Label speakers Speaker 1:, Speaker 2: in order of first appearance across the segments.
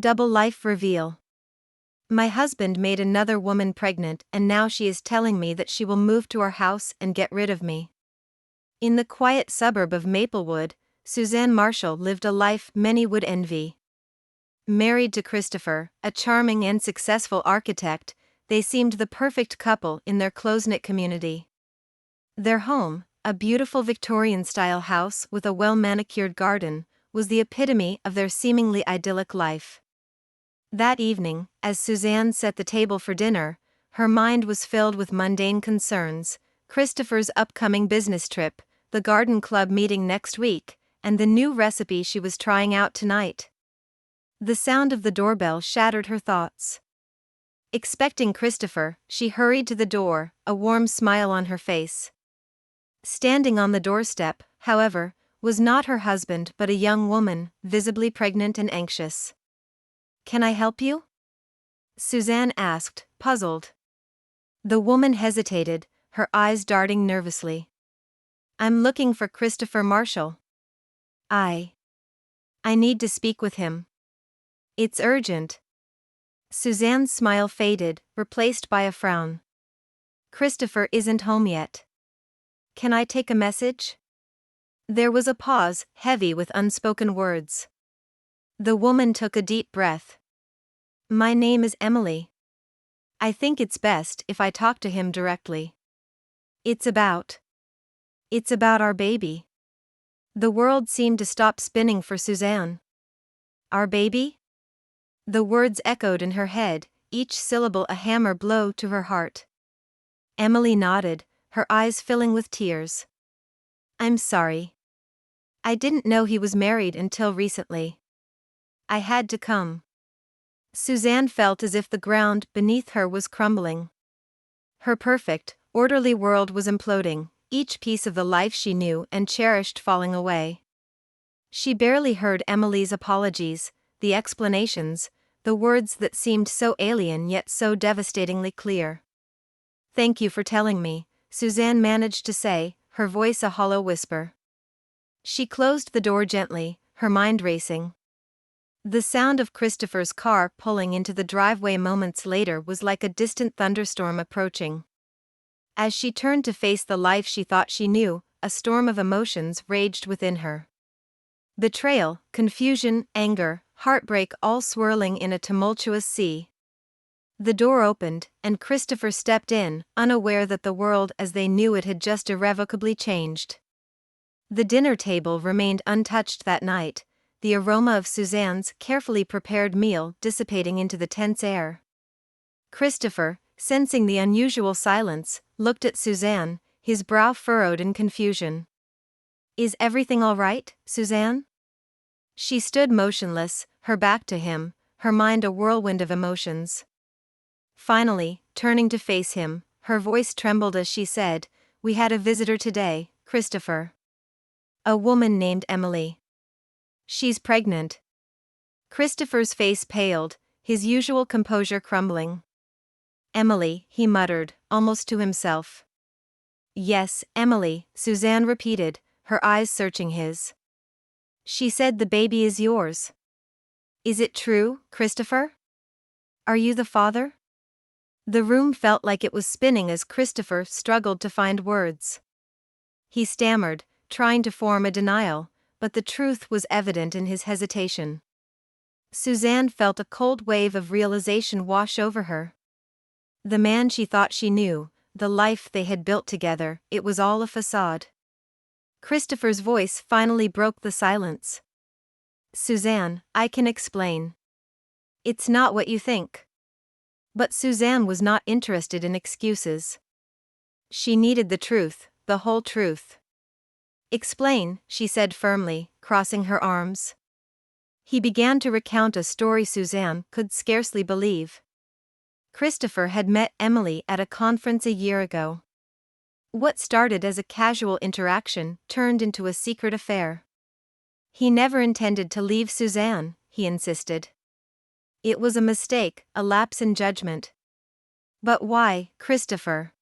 Speaker 1: Double life reveal. My husband made another woman pregnant and now she is telling me that she will move to our house and get rid of me. In the quiet suburb of Maplewood, Suzanne Marshall lived a life many would envy. Married to Christopher, a charming and successful architect, they seemed the perfect couple in their close-knit community. Their home, a beautiful Victorian-style house with a well-manicured garden, was the epitome of their seemingly idyllic life. That evening, as Suzanne set the table for dinner, her mind was filled with mundane concerns: Christopher's upcoming business trip, the garden club meeting next week, and the new recipe she was trying out tonight. The sound of the doorbell shattered her thoughts. Expecting Christopher, she hurried to the door, a warm smile on her face. Standing on the doorstep, however, was not her husband but a young woman, visibly pregnant and anxious. "Can I help you?" Suzanne asked, puzzled. The woman hesitated, her eyes darting nervously. "I'm looking for Christopher Marshall. I need to speak with him. It's urgent." Suzanne's smile faded, replaced by a frown. "Christopher isn't home yet. Can I take a message?" There was a pause, heavy with unspoken words. The woman took a deep breath. "My name is Emily. I think it's best if I talk to him directly. It's about our baby." The world seemed to stop spinning for Suzanne. "Our baby?" The words echoed in her head, each syllable a hammer blow to her heart. Emily nodded, her eyes filling with tears. "I'm sorry. I didn't know he was married until recently. I had to come." Suzanne felt as if the ground beneath her was crumbling. Her perfect, orderly world was imploding, each piece of the life she knew and cherished falling away. She barely heard Emily's apologies, the explanations, the words that seemed so alien yet so devastatingly clear. "Thank you for telling me," Suzanne managed to say, her voice a hollow whisper. She closed the door gently, her mind racing. The sound of Christopher's car pulling into the driveway moments later was like a distant thunderstorm approaching. As she turned to face the life she thought she knew, a storm of emotions raged within her. Betrayal, confusion, anger, heartbreak, all swirling in a tumultuous sea. The door opened, and Christopher stepped in, unaware that the world as they knew it had just irrevocably changed. The dinner table remained untouched that night, the aroma of Suzanne's carefully prepared meal dissipating into the tense air. Christopher, sensing the unusual silence, looked at Suzanne, his brow furrowed in confusion. "Is everything all right, Suzanne?" She stood motionless, her back to him, her mind a whirlwind of emotions. Finally, turning to face him, her voice trembled as she said, "We had a visitor today, Christopher. A woman named Emily. She's pregnant." Christopher's face paled, his usual composure crumbling. "Emily," he muttered, almost to himself. "Yes, Emily," Suzanne repeated, her eyes searching his. "She said the baby is yours. Is it true, Christopher? Are you the father?" The room felt like it was spinning as Christopher struggled to find words. He stammered, trying to form a denial, but the truth was evident in his hesitation. Suzanne felt a cold wave of realization wash over her. The man she thought she knew, the life they had built together, it was all a facade. Christopher's voice finally broke the silence. "Suzanne, I can explain. It's not what you think." But Suzanne was not interested in excuses. She needed the truth, the whole truth. "Explain," she said firmly, crossing her arms. He began to recount a story Suzanne could scarcely believe. Christopher had met Emily at a conference a year ago. What started as a casual interaction turned into a secret affair. He never intended to leave Suzanne, he insisted. It was a mistake, a lapse in judgment. But why, Christopher?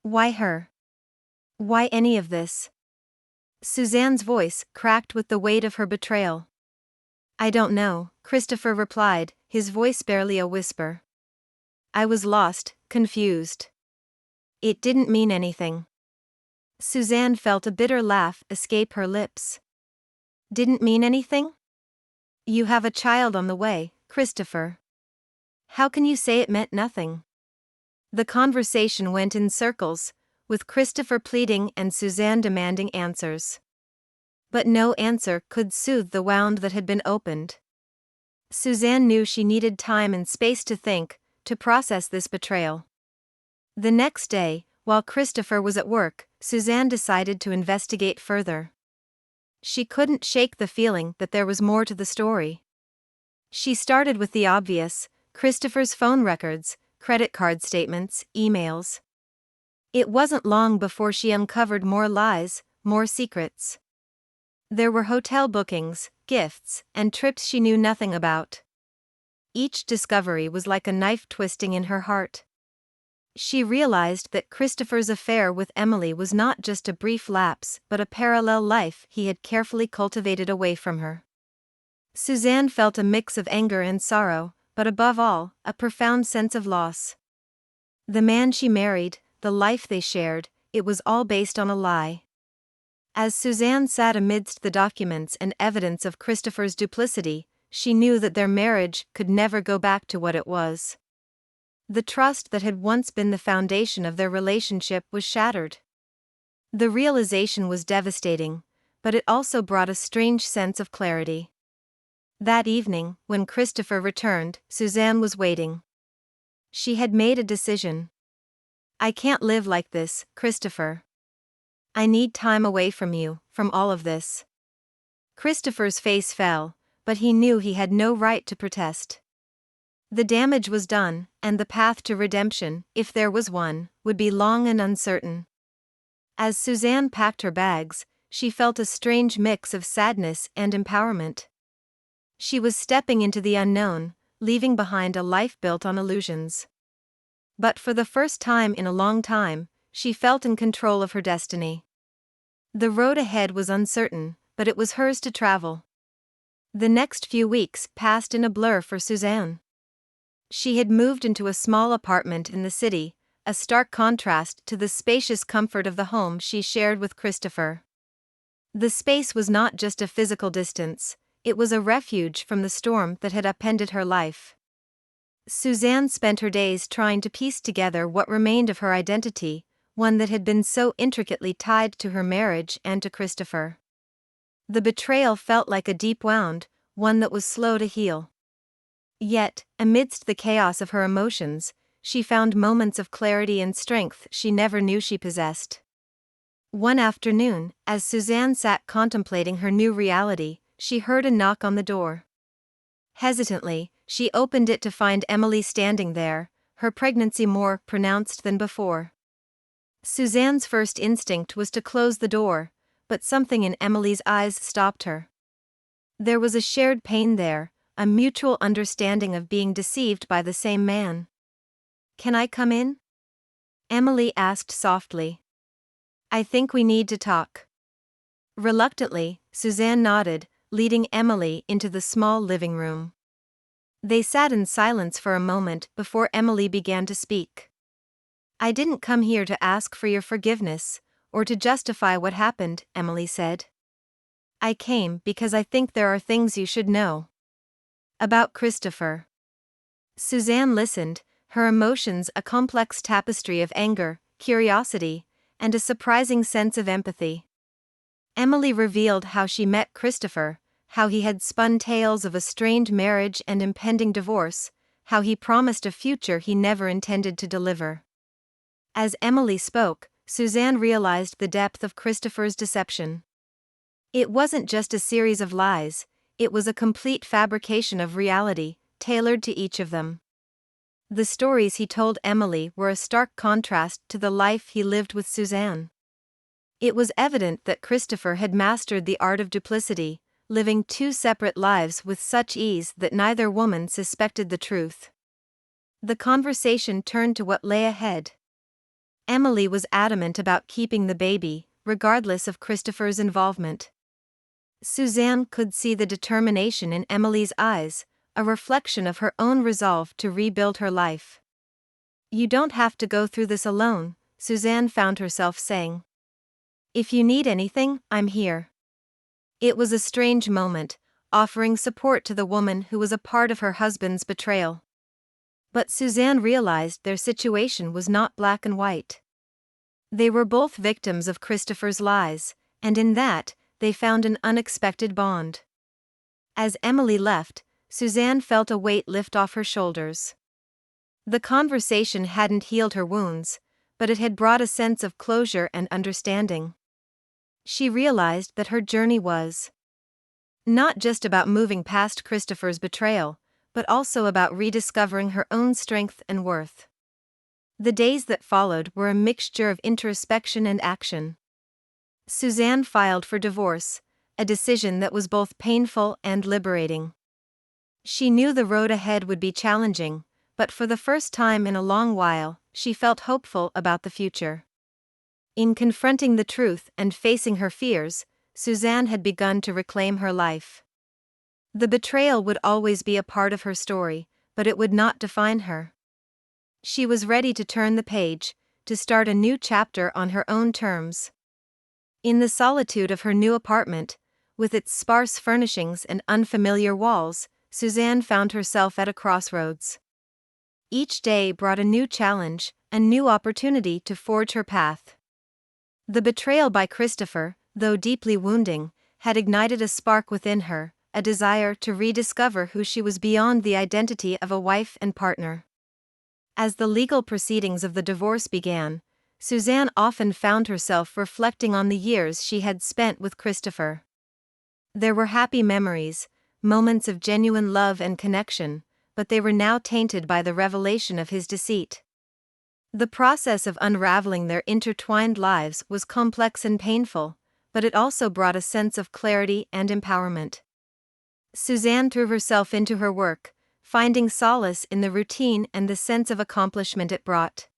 Speaker 1: Why her? Why any of this? Suzanne's voice cracked with the weight of her betrayal. "I don't know," Christopher replied, his voice barely a whisper. I was lost, confused. It didn't mean anything. Suzanne felt a bitter laugh escape her lips. Didn't mean anything? You have a child on the way, Christopher. How can you say it meant nothing? The conversation went in circles, with Christopher pleading and Suzanne demanding answers. But no answer could soothe the wound that had been opened. Suzanne knew she needed time and space to think, to process this betrayal. The next day, while Christopher was at work, Suzanne decided to investigate further. She couldn't shake the feeling that there was more to the story. She started with the obvious: Christopher's phone records, credit card statements, emails. It wasn't long before she uncovered more lies, more secrets. There were hotel bookings, gifts, and trips she knew nothing about. Each discovery was like a knife twisting in her heart. She realized that Christopher's affair with Emily was not just a brief lapse but a parallel life he had carefully cultivated away from her. Suzanne felt a mix of anger and sorrow, but above all, a profound sense of loss. The man she married, the life they shared, it was all based on a lie. As Suzanne sat amidst the documents and evidence of Christopher's duplicity, she knew that their marriage could never go back to what it was. The trust that had once been the foundation of their relationship was shattered. The realization was devastating, but it also brought a strange sense of clarity. That evening, when Christopher returned, Suzanne was waiting. She had made a decision. I can't live like this, Christopher. I need time away from you, from all of this. Christopher's face fell, but he knew he had no right to protest. The damage was done, and the path to redemption, if there was one, would be long and uncertain. As Suzanne packed her bags, she felt a strange mix of sadness and empowerment. She was stepping into the unknown, leaving behind a life built on illusions. But for the first time in a long time, she felt in control of her destiny. The road ahead was uncertain, but it was hers to travel. The next few weeks passed in a blur for Suzanne. She had moved into a small apartment in the city, a stark contrast to the spacious comfort of the home she shared with Christopher. The space was not just a physical distance, it was a refuge from the storm that had upended her life. Suzanne spent her days trying to piece together what remained of her identity, one that had been so intricately tied to her marriage and to Christopher. The betrayal felt like a deep wound, one that was slow to heal. Yet, amidst the chaos of her emotions, she found moments of clarity and strength she never knew she possessed. One afternoon, as Suzanne sat contemplating her new reality, she heard a knock on the door. Hesitantly, she opened it to find Emily standing there, her pregnancy more pronounced than before. Suzanne's first instinct was to close the door, but something in Emily's eyes stopped her. There was a shared pain there, a mutual understanding of being deceived by the same man. Can I come in? Emily asked softly. I think we need to talk. Reluctantly, Suzanne nodded, leading Emily into the small living room. They sat in silence for a moment before Emily began to speak. I didn't come here to ask for your forgiveness, or to justify what happened, Emily said. I came because I think there are things you should know. About Christopher. Suzanne listened, her emotions a complex tapestry of anger, curiosity, and a surprising sense of empathy. Emily revealed how she met Christopher, how he had spun tales of a strained marriage and impending divorce, how he promised a future he never intended to deliver. As Emily spoke, Suzanne realized the depth of Christopher's deception. It wasn't just a series of lies, it was a complete fabrication of reality, tailored to each of them. The stories he told Emily were a stark contrast to the life he lived with Suzanne. It was evident that Christopher had mastered the art of duplicity, living two separate lives with such ease that neither woman suspected the truth. The conversation turned to what lay ahead. Emily was adamant about keeping the baby, regardless of Christopher's involvement. Suzanne could see the determination in Emily's eyes, a reflection of her own resolve to rebuild her life. "You don't have to go through this alone," Suzanne found herself saying. "If you need anything, I'm here." It was a strange moment, offering support to the woman who was a part of her husband's betrayal. But Suzanne realized their situation was not black and white. They were both victims of Christopher's lies, and in that, they found an unexpected bond. As Emily left, Suzanne felt a weight lift off her shoulders. The conversation hadn't healed her wounds, but it had brought a sense of closure and understanding. She realized that her journey was not just about moving past Christopher's betrayal, but also about rediscovering her own strength and worth. The days that followed were a mixture of introspection and action. Suzanne filed for divorce, a decision that was both painful and liberating. She knew the road ahead would be challenging, but for the first time in a long while, she felt hopeful about the future. In confronting the truth and facing her fears, Suzanne had begun to reclaim her life. The betrayal would always be a part of her story, but it would not define her. She was ready to turn the page, to start a new chapter on her own terms. In the solitude of her new apartment, with its sparse furnishings and unfamiliar walls, Suzanne found herself at a crossroads. Each day brought a new challenge, a new opportunity to forge her path. The betrayal by Christopher, though deeply wounding, had ignited a spark within her, a desire to rediscover who she was beyond the identity of a wife and partner. As the legal proceedings of the divorce began, Suzanne often found herself reflecting on the years she had spent with Christopher. There were happy memories, moments of genuine love and connection, but they were now tainted by the revelation of his deceit. The process of unraveling their intertwined lives was complex and painful, but it also brought a sense of clarity and empowerment. Suzanne threw herself into her work, finding solace in the routine and the sense of accomplishment it brought.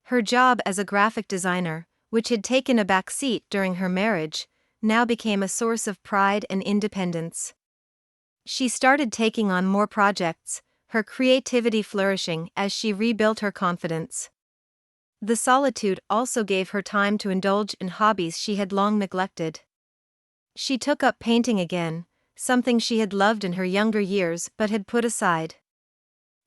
Speaker 1: Her job as a graphic designer, which had taken a back seat during her marriage, now became a source of pride and independence. She started taking on more projects, her creativity flourishing as she rebuilt her confidence. The solitude also gave her time to indulge in hobbies she had long neglected. She took up painting again, something she had loved in her younger years but had put aside.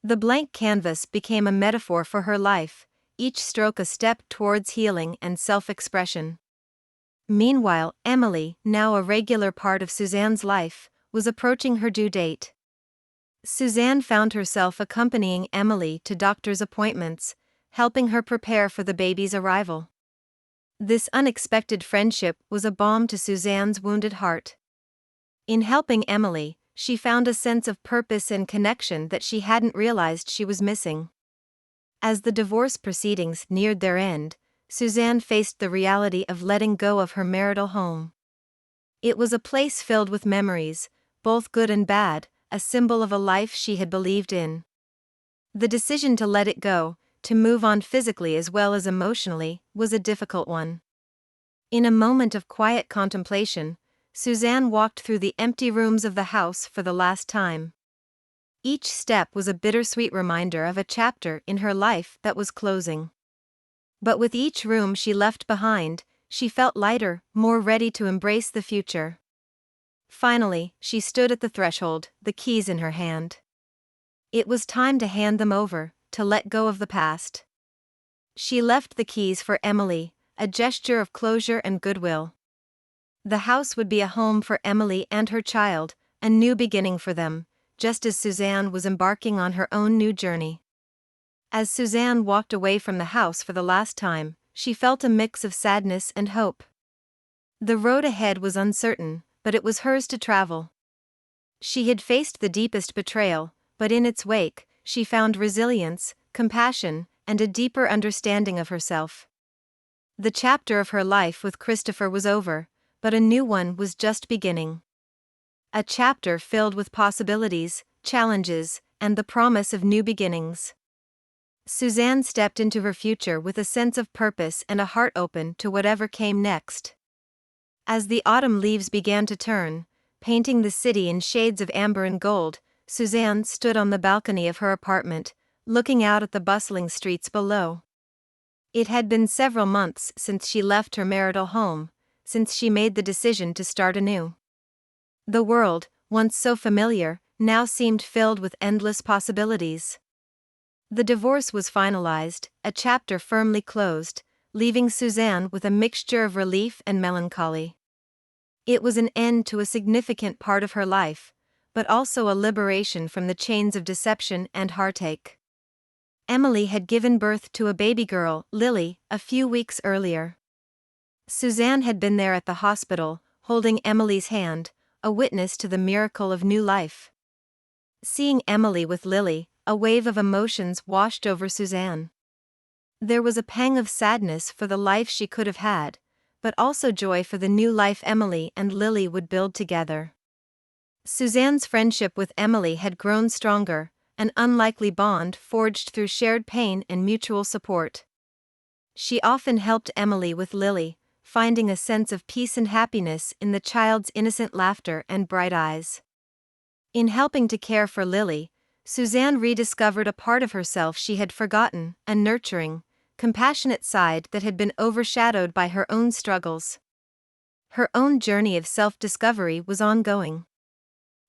Speaker 1: The blank canvas became a metaphor for her life, each stroke a step towards healing and self-expression. Meanwhile, Emily, now a regular part of Suzanne's life, was approaching her due date. Suzanne found herself accompanying Emily to doctor's appointments, helping her prepare for the baby's arrival. This unexpected friendship was a balm to Suzanne's wounded heart. In helping Emily, she found a sense of purpose and connection that she hadn't realized she was missing. As the divorce proceedings neared their end, Suzanne faced the reality of letting go of her marital home. It was a place filled with memories, both good and bad, a symbol of a life she had believed in. The decision to let it go, to move on physically as well as emotionally, was a difficult one. In a moment of quiet contemplation, Suzanne walked through the empty rooms of the house for the last time. Each step was a bittersweet reminder of a chapter in her life that was closing. But with each room she left behind, she felt lighter, more ready to embrace the future. Finally, she stood at the threshold, the keys in her hand. It was time to hand them over, to let go of the past. She left the keys for Emily, a gesture of closure and goodwill. The house would be a home for Emily and her child, a new beginning for them, just as Suzanne was embarking on her own new journey. As Suzanne walked away from the house for the last time, she felt a mix of sadness and hope. The road ahead was uncertain, but it was hers to travel. She had faced the deepest betrayal, but in its wake, she found resilience, compassion, and a deeper understanding of herself. The chapter of her life with Christopher was over, but a new one was just beginning. A chapter filled with possibilities, challenges, and the promise of new beginnings. Suzanne stepped into her future with a sense of purpose and a heart open to whatever came next. As the autumn leaves began to turn, painting the city in shades of amber and gold, Suzanne stood on the balcony of her apartment, looking out at the bustling streets below. It had been several months since she left her marital home, since she made the decision to start anew. The world, once so familiar, now seemed filled with endless possibilities. The divorce was finalized, a chapter firmly closed, leaving Suzanne with a mixture of relief and melancholy. It was an end to a significant part of her life, but also a liberation from the chains of deception and heartache. Emily had given birth to a baby girl, Lily, a few weeks earlier. Suzanne had been there at the hospital, holding Emily's hand, a witness to the miracle of new life. Seeing Emily with Lily, a wave of emotions washed over Suzanne. There was a pang of sadness for the life she could have had, but also joy for the new life Emily and Lily would build together. Suzanne's friendship with Emily had grown stronger, an unlikely bond forged through shared pain and mutual support. She often helped Emily with Lily, finding a sense of peace and happiness in the child's innocent laughter and bright eyes. In helping to care for Lily, Suzanne rediscovered a part of herself she had forgotten, a nurturing, compassionate side that had been overshadowed by her own struggles. Her own journey of self-discovery was ongoing.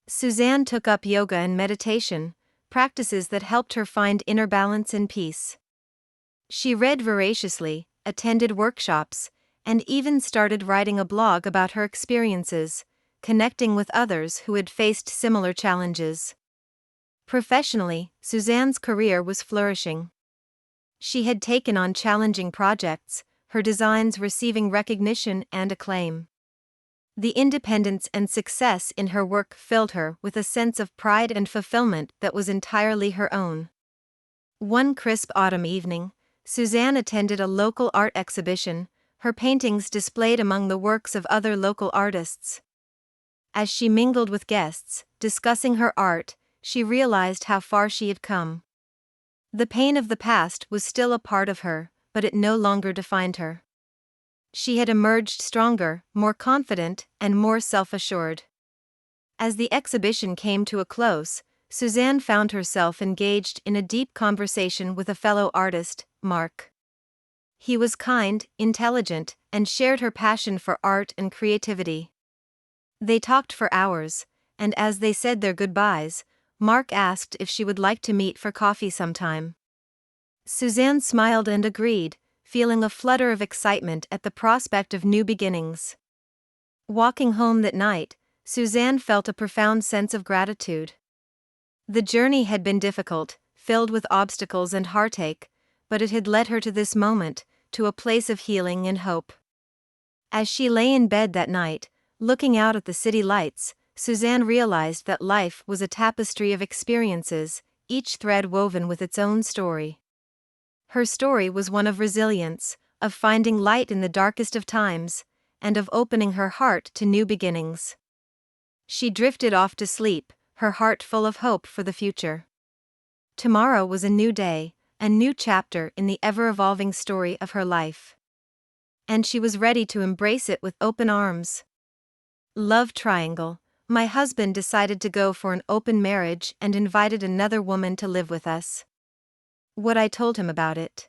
Speaker 1: Suzanne took up yoga and meditation, practices that helped her find inner balance and peace. She read voraciously, attended workshops, and even started writing a blog about her experiences, connecting with others who had faced similar challenges. Professionally, Suzanne's career was flourishing. She had taken on challenging projects, her designs receiving recognition and acclaim. The independence and success in her work filled her with a sense of pride and fulfillment that was entirely her own. One crisp autumn evening, Suzanne attended a local art exhibition, her paintings displayed among the works of other local artists. As she mingled with guests, discussing her art, she realized how far she had come. The pain of the past was still a part of her, but it no longer defined her. She had emerged stronger, more confident, and more self-assured. As the exhibition came to a close, Suzanne found herself engaged in a deep conversation with a fellow artist, Mark. He was kind, intelligent, and shared her passion for art and creativity. They talked for hours, and as they said their goodbyes, Mark asked if she would like to meet for coffee sometime. Suzanne smiled and agreed, feeling a flutter of excitement at the prospect of new beginnings. Walking home that night, Suzanne felt a profound sense of gratitude. The journey had been difficult, filled with obstacles and heartache, but it had led her to this moment, to a place of healing and hope. As she lay in bed that night, looking out at the city lights, Suzanne realized that life was a tapestry of experiences, each thread woven with its own story. Her story was one of resilience, of finding light in the darkest of times, and of opening her heart to new beginnings. She drifted off to sleep, her heart full of hope for the future. Tomorrow was a new day, a new chapter in the ever-evolving story of her life. And she was ready to embrace it with open arms. Love triangle. My husband decided to go for an open marriage and invited another woman to live with us. What I told him about it.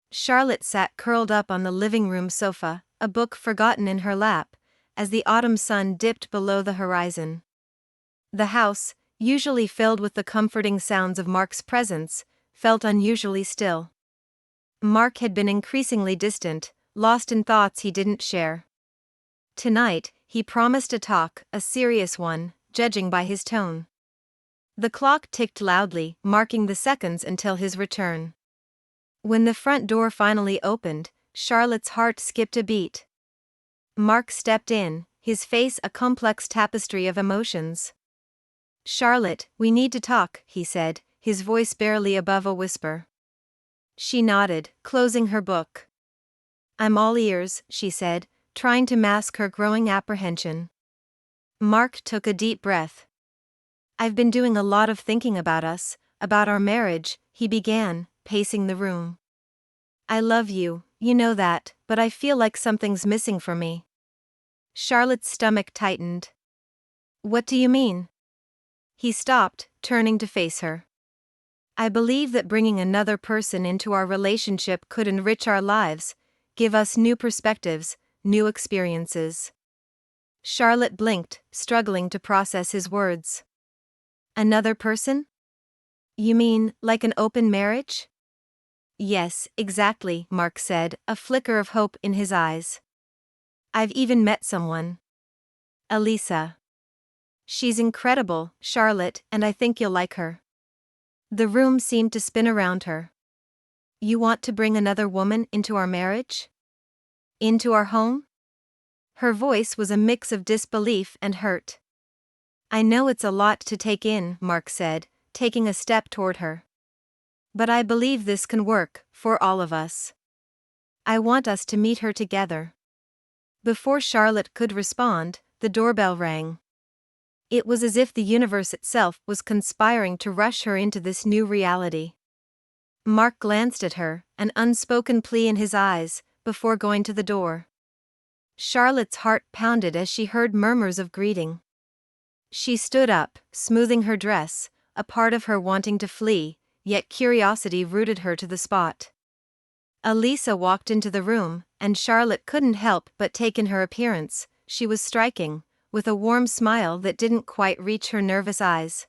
Speaker 1: Charlotte sat curled up on the living room sofa, a book forgotten in her lap, as the autumn sun dipped below the horizon. The house, usually filled with the comforting sounds of Mark's presence, felt unusually still. Mark had been increasingly distant, lost in thoughts he didn't share. Tonight, he promised a talk, a serious one, judging by his tone. The clock ticked loudly, marking the seconds until his return. When the front door finally opened, Charlotte's heart skipped a beat. Mark stepped in, his face a complex tapestry of emotions. "Charlotte, we need to talk," he said, his voice barely above a whisper. She nodded, closing her book. "I'm all ears," she said, trying to mask her growing apprehension. Mark took a deep breath. "I've been doing a lot of thinking about us, about our marriage," he began, pacing the room. "I love you, you know that, but I feel like something's missing for me." Charlotte's stomach tightened. "What do you mean?" He stopped, turning to face her. I believe that bringing another person into our relationship could enrich our lives, give us new perspectives, new experiences. Charlotte blinked, struggling to process his words. Another person? You mean, like an open marriage? Yes, exactly, Mark said, a flicker of hope in his eyes. I've even met someone. Elisa. She's incredible, Charlotte, and I think you'll like her. The room seemed to spin around her. You want to bring another woman into our marriage? Into our home? Her voice was a mix of disbelief and hurt. I know it's a lot to take in, Mark said, taking a step toward her. But I believe this can work, for all of us. I want us to meet her together. Before Charlotte could respond, the doorbell rang. It was as if the universe itself was conspiring to rush her into this new reality. Mark glanced at her, an unspoken plea in his eyes, before going to the door. Charlotte's heart pounded as she heard murmurs of greeting. She stood up, smoothing her dress, a part of her wanting to flee, yet curiosity rooted her to the spot. Elisa walked into the room, and Charlotte couldn't help but take in her appearance. She was striking, with a warm smile that didn't quite reach her nervous eyes.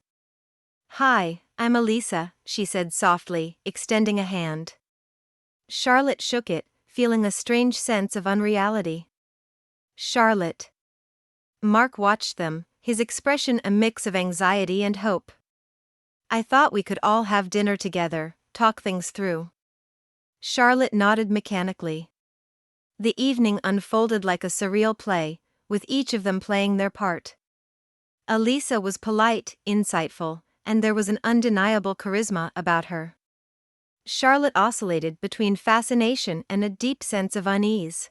Speaker 1: Hi, I'm Elisa, she said softly, extending a hand. Charlotte shook it, feeling a strange sense of unreality. Charlotte. Mark watched them, his expression a mix of anxiety and hope. I thought we could all have dinner together, talk things through. Charlotte nodded mechanically. The evening unfolded like a surreal play, with each of them playing their part. Elisa was polite, insightful, and there was an undeniable charisma about her. Charlotte oscillated between fascination and a deep sense of unease.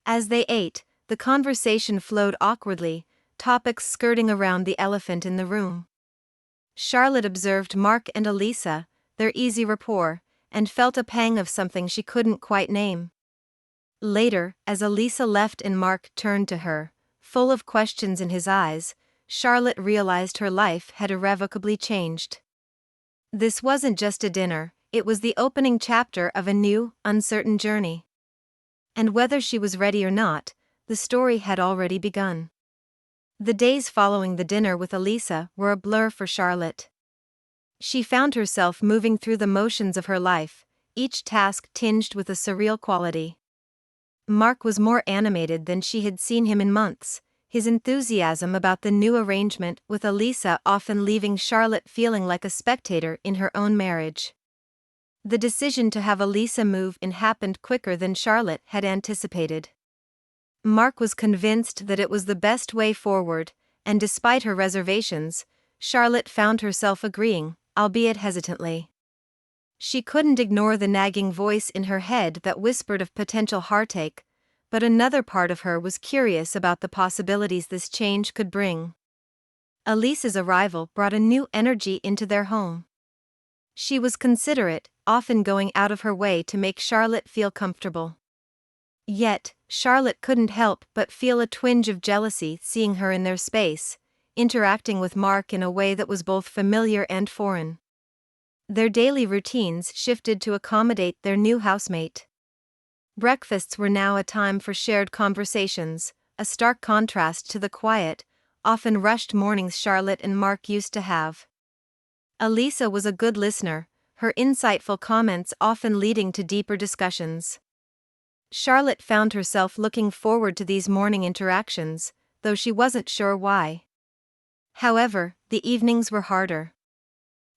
Speaker 1: As they ate, the conversation flowed awkwardly, topics skirting around the elephant in the room. Charlotte observed Mark and Elisa, their easy rapport, and felt a pang of something she couldn't quite name. Later, as Elisa left and Mark turned to her, full of questions in his eyes, Charlotte realized her life had irrevocably changed. This wasn't just a dinner, it was the opening chapter of a new, uncertain journey. And whether she was ready or not, the story had already begun. The days following the dinner with Elisa were a blur for Charlotte. She found herself moving through the motions of her life, each task tinged with a surreal quality. Mark was more animated than she had seen him in months, his enthusiasm about the new arrangement with Elisa often leaving Charlotte feeling like a spectator in her own marriage. The decision to have Elisa move in happened quicker than Charlotte had anticipated. Mark was convinced that it was the best way forward, and despite her reservations, Charlotte found herself agreeing, albeit hesitantly. She couldn't ignore the nagging voice in her head that whispered of potential heartache, but another part of her was curious about the possibilities this change could bring. Elisa's arrival brought a new energy into their home. She was considerate, often going out of her way to make Charlotte feel comfortable. Yet, Charlotte couldn't help but feel a twinge of jealousy seeing her in their space, interacting with Mark in a way that was both familiar and foreign. Their daily routines shifted to accommodate their new housemate. Breakfasts were now a time for shared conversations, a stark contrast to the quiet, often rushed mornings Charlotte and Mark used to have. Elisa was a good listener, her insightful comments often leading to deeper discussions. Charlotte found herself looking forward to these morning interactions, though she wasn't sure why. However, the evenings were harder.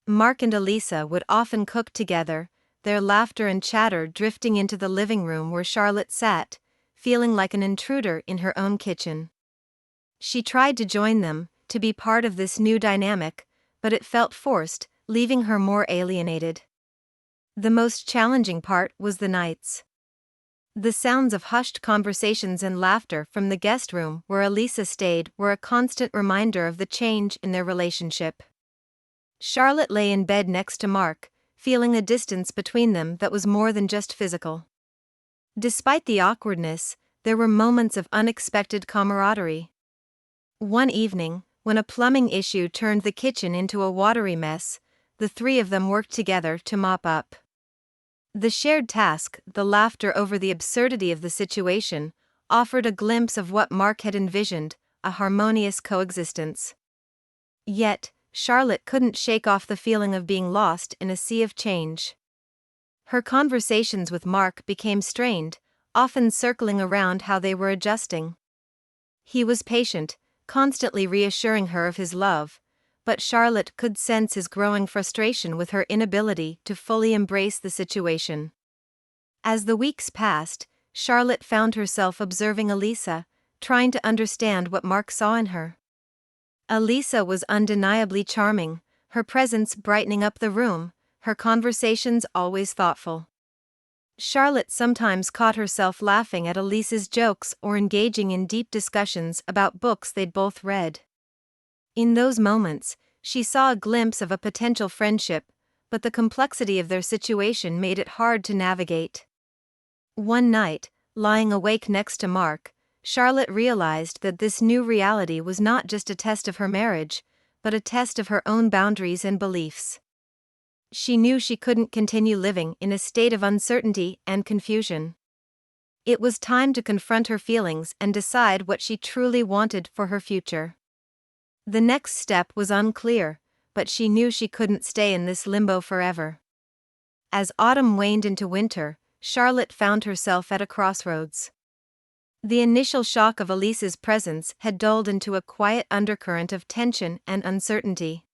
Speaker 1: Mark and Elisa would often cook together, their laughter and chatter drifting into the living room where Charlotte sat, feeling like an intruder in her own kitchen. She tried to join them, to be part of this new dynamic, but it felt forced, leaving her more alienated. The most challenging part was the nights. The sounds of hushed conversations and laughter from the guest room where Elisa stayed were a constant reminder of the change in their relationship. Charlotte lay in bed next to Mark, feeling a distance between them that was more than just physical. Despite the awkwardness, there were moments of unexpected camaraderie. One evening, when a plumbing issue turned the kitchen into a watery mess, the three of them worked together to mop up. The shared task, the laughter over the absurdity of the situation, offered a glimpse of what Mark had envisioned, a harmonious coexistence. Yet, Charlotte couldn't shake off the feeling of being lost in a sea of change. Her conversations with Mark became strained, often circling around how they were adjusting. He was patient, constantly reassuring her of his love, but Charlotte could sense his growing frustration with her inability to fully embrace the situation. As the weeks passed, Charlotte found herself observing Elisa, trying to understand what Mark saw in her. Elisa was undeniably charming, her presence brightening up the room, her conversations always thoughtful. Charlotte sometimes caught herself laughing at Elisa's jokes or engaging in deep discussions about books they'd both read. In those moments, she saw a glimpse of a potential friendship, but the complexity of their situation made it hard to navigate. One night, lying awake next to Mark, Charlotte realized that this new reality was not just a test of her marriage, but a test of her own boundaries and beliefs. She knew she couldn't continue living in a state of uncertainty and confusion. It was time to confront her feelings and decide what she truly wanted for her future. The next step was unclear, but she knew she couldn't stay in this limbo forever. As autumn waned into winter, Charlotte found herself at a crossroads. The initial shock of Elisa's presence had dulled into a quiet undercurrent of tension and uncertainty.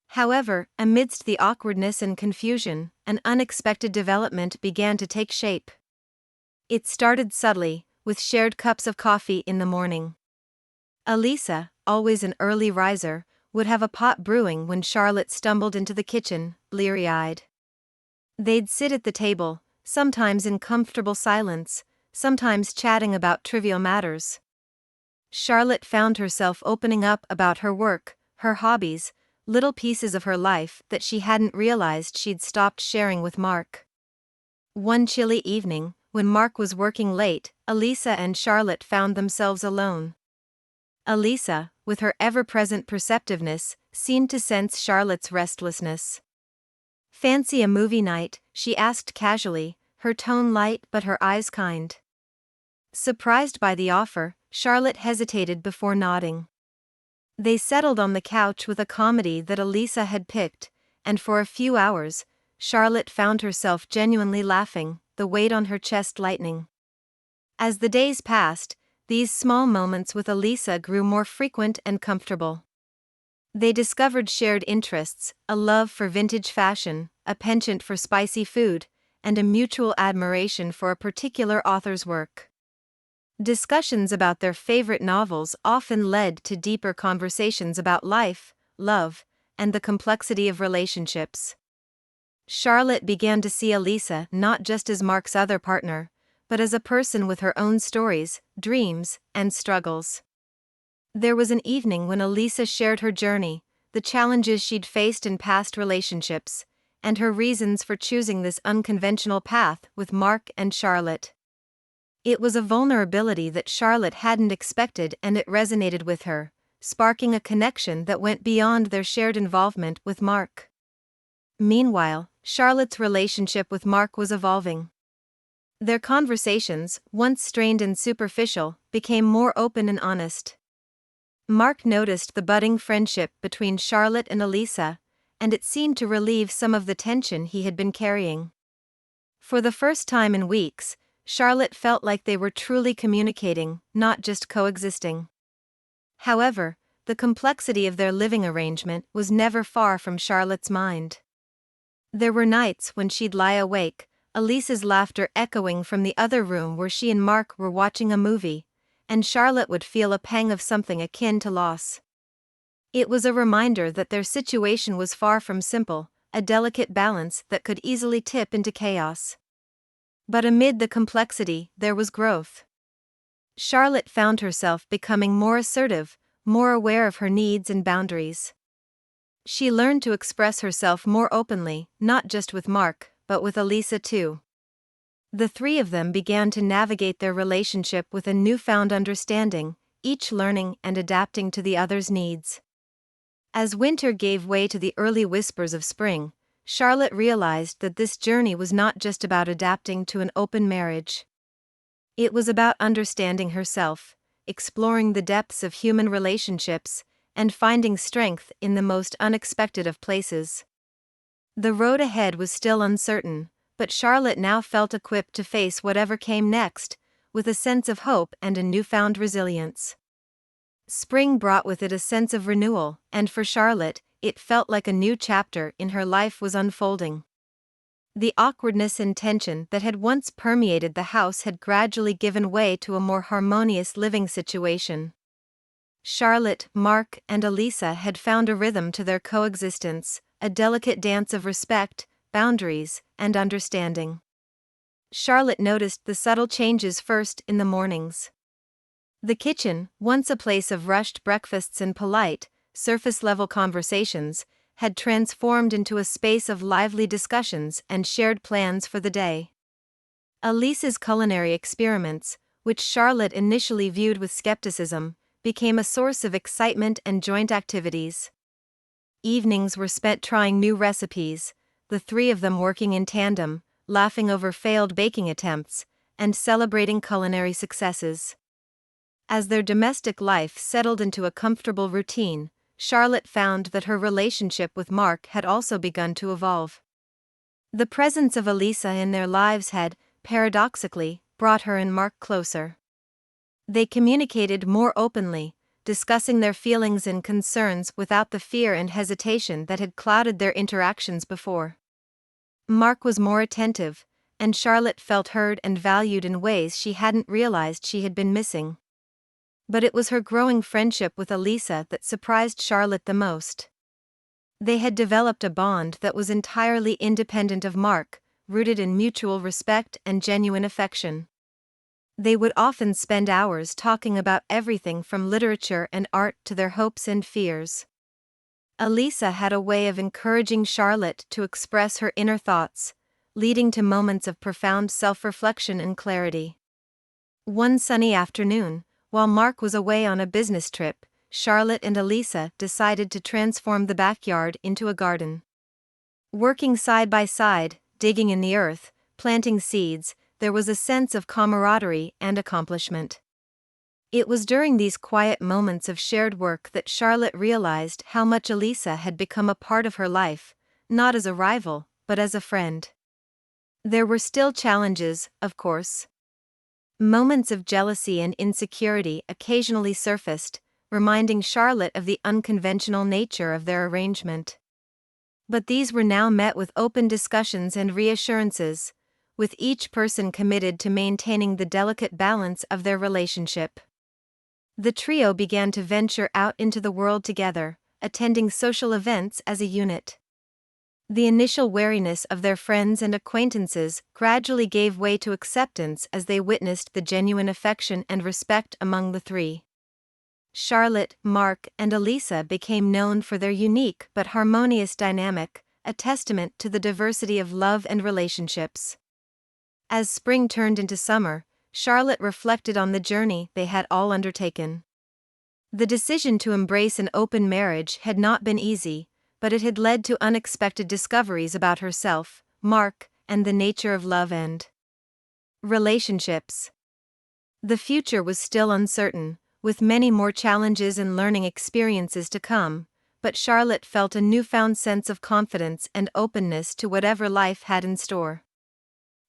Speaker 1: However, amidst the awkwardness and confusion, an unexpected development began to take shape. It started subtly, with shared cups of coffee in the morning. Elisa, always an early riser, would have a pot brewing when Charlotte stumbled into the kitchen, bleary-eyed. They'd sit at the table, sometimes in comfortable silence, sometimes chatting about trivial matters. Charlotte found herself opening up about her work, her hobbies, little pieces of her life that she hadn't realized she'd stopped sharing with Mark. One chilly evening, when Mark was working late, Elisa and Charlotte found themselves alone. Elisa, with her ever-present perceptiveness, seemed to sense Charlotte's restlessness. "Fancy a movie night?" she asked casually, her tone light but her eyes kind. Surprised by the offer, Charlotte hesitated before nodding. They settled on the couch with a comedy that Elisa had picked, and for a few hours, Charlotte found herself genuinely laughing, the weight on her chest lightening. As the days passed, these small moments with Elisa grew more frequent and comfortable. They discovered shared interests, a love for vintage fashion, a penchant for spicy food, and a mutual admiration for a particular author's work. Discussions about their favorite novels often led to deeper conversations about life, love, and the complexity of relationships. Charlotte began to see Elisa not just as Mark's other partner, but as a person with her own stories, dreams, and struggles. There was an evening when Elisa shared her journey, the challenges she'd faced in past relationships, and her reasons for choosing this unconventional path with Mark and Charlotte. It was a vulnerability that Charlotte hadn't expected, and it resonated with her, sparking a connection that went beyond their shared involvement with Mark. Meanwhile, Charlotte's relationship with Mark was evolving. Their conversations, once strained and superficial, became more open and honest. Mark noticed the budding friendship between Charlotte and Elisa, and it seemed to relieve some of the tension he had been carrying. For the first time in weeks, Charlotte felt like they were truly communicating, not just coexisting. However, the complexity of their living arrangement was never far from Charlotte's mind. There were nights when she'd lie awake, Elisa's laughter echoing from the other room where she and Mark were watching a movie, and Charlotte would feel a pang of something akin to loss. It was a reminder that their situation was far from simple, a delicate balance that could easily tip into chaos. But amid the complexity, there was growth. Charlotte found herself becoming more assertive, more aware of her needs and boundaries. She learned to express herself more openly, not just with Mark, but with Elisa too. The three of them began to navigate their relationship with a newfound understanding, each learning and adapting to the other's needs. As winter gave way to the early whispers of spring, Charlotte realized that this journey was not just about adapting to an open marriage. It was about understanding herself, exploring the depths of human relationships, and finding strength in the most unexpected of places. The road ahead was still uncertain, but Charlotte now felt equipped to face whatever came next, with a sense of hope and a newfound resilience. Spring brought with it a sense of renewal, and for Charlotte, it felt like a new chapter in her life was unfolding. The awkwardness and tension that had once permeated the house had gradually given way to a more harmonious living situation. Charlotte, Mark, and Elisa had found a rhythm to their coexistence, a delicate dance of respect, boundaries, and understanding. Charlotte noticed the subtle changes first in the mornings. The kitchen, once a place of rushed breakfasts and polite, surface-level conversations, had transformed into a space of lively discussions and shared plans for the day. Elisa's culinary experiments, which Charlotte initially viewed with skepticism, became a source of excitement and joint activities. Evenings were spent trying new recipes, the three of them working in tandem, laughing over failed baking attempts, and celebrating culinary successes. As their domestic life settled into a comfortable routine, Charlotte found that her relationship with Mark had also begun to evolve. The presence of Elisa in their lives had, paradoxically, brought her and Mark closer. They communicated more openly, discussing their feelings and concerns without the fear and hesitation that had clouded their interactions before. Mark was more attentive, and Charlotte felt heard and valued in ways she hadn't realized she had been missing. But it was her growing friendship with Elisa that surprised Charlotte the most. They had developed a bond that was entirely independent of Mark, rooted in mutual respect and genuine affection. They would often spend hours talking about everything from literature and art to their hopes and fears. Elisa had a way of encouraging Charlotte to express her inner thoughts, leading to moments of profound self-reflection and clarity. One sunny afternoon, while Mark was away on a business trip, Charlotte and Elisa decided to transform the backyard into a garden. Working side by side, digging in the earth, planting seeds, there was a sense of camaraderie and accomplishment. It was during these quiet moments of shared work that Charlotte realized how much Elisa had become a part of her life, not as a rival, but as a friend. There were still challenges, of course. Moments of jealousy and insecurity occasionally surfaced, reminding Charlotte of the unconventional nature of their arrangement. But these were now met with open discussions and reassurances, with each person committed to maintaining the delicate balance of their relationship. The trio began to venture out into the world together, attending social events as a unit. The initial wariness of their friends and acquaintances gradually gave way to acceptance as they witnessed the genuine affection and respect among the three. Charlotte, Mark, and Elisa became known for their unique but harmonious dynamic, a testament to the diversity of love and relationships. As spring turned into summer, Charlotte reflected on the journey they had all undertaken. The decision to embrace an open marriage had not been easy, but it had led to unexpected discoveries about herself, Mark, and the nature of love and relationships. The future was still uncertain, with many more challenges and learning experiences to come, but Charlotte felt a newfound sense of confidence and openness to whatever life had in store.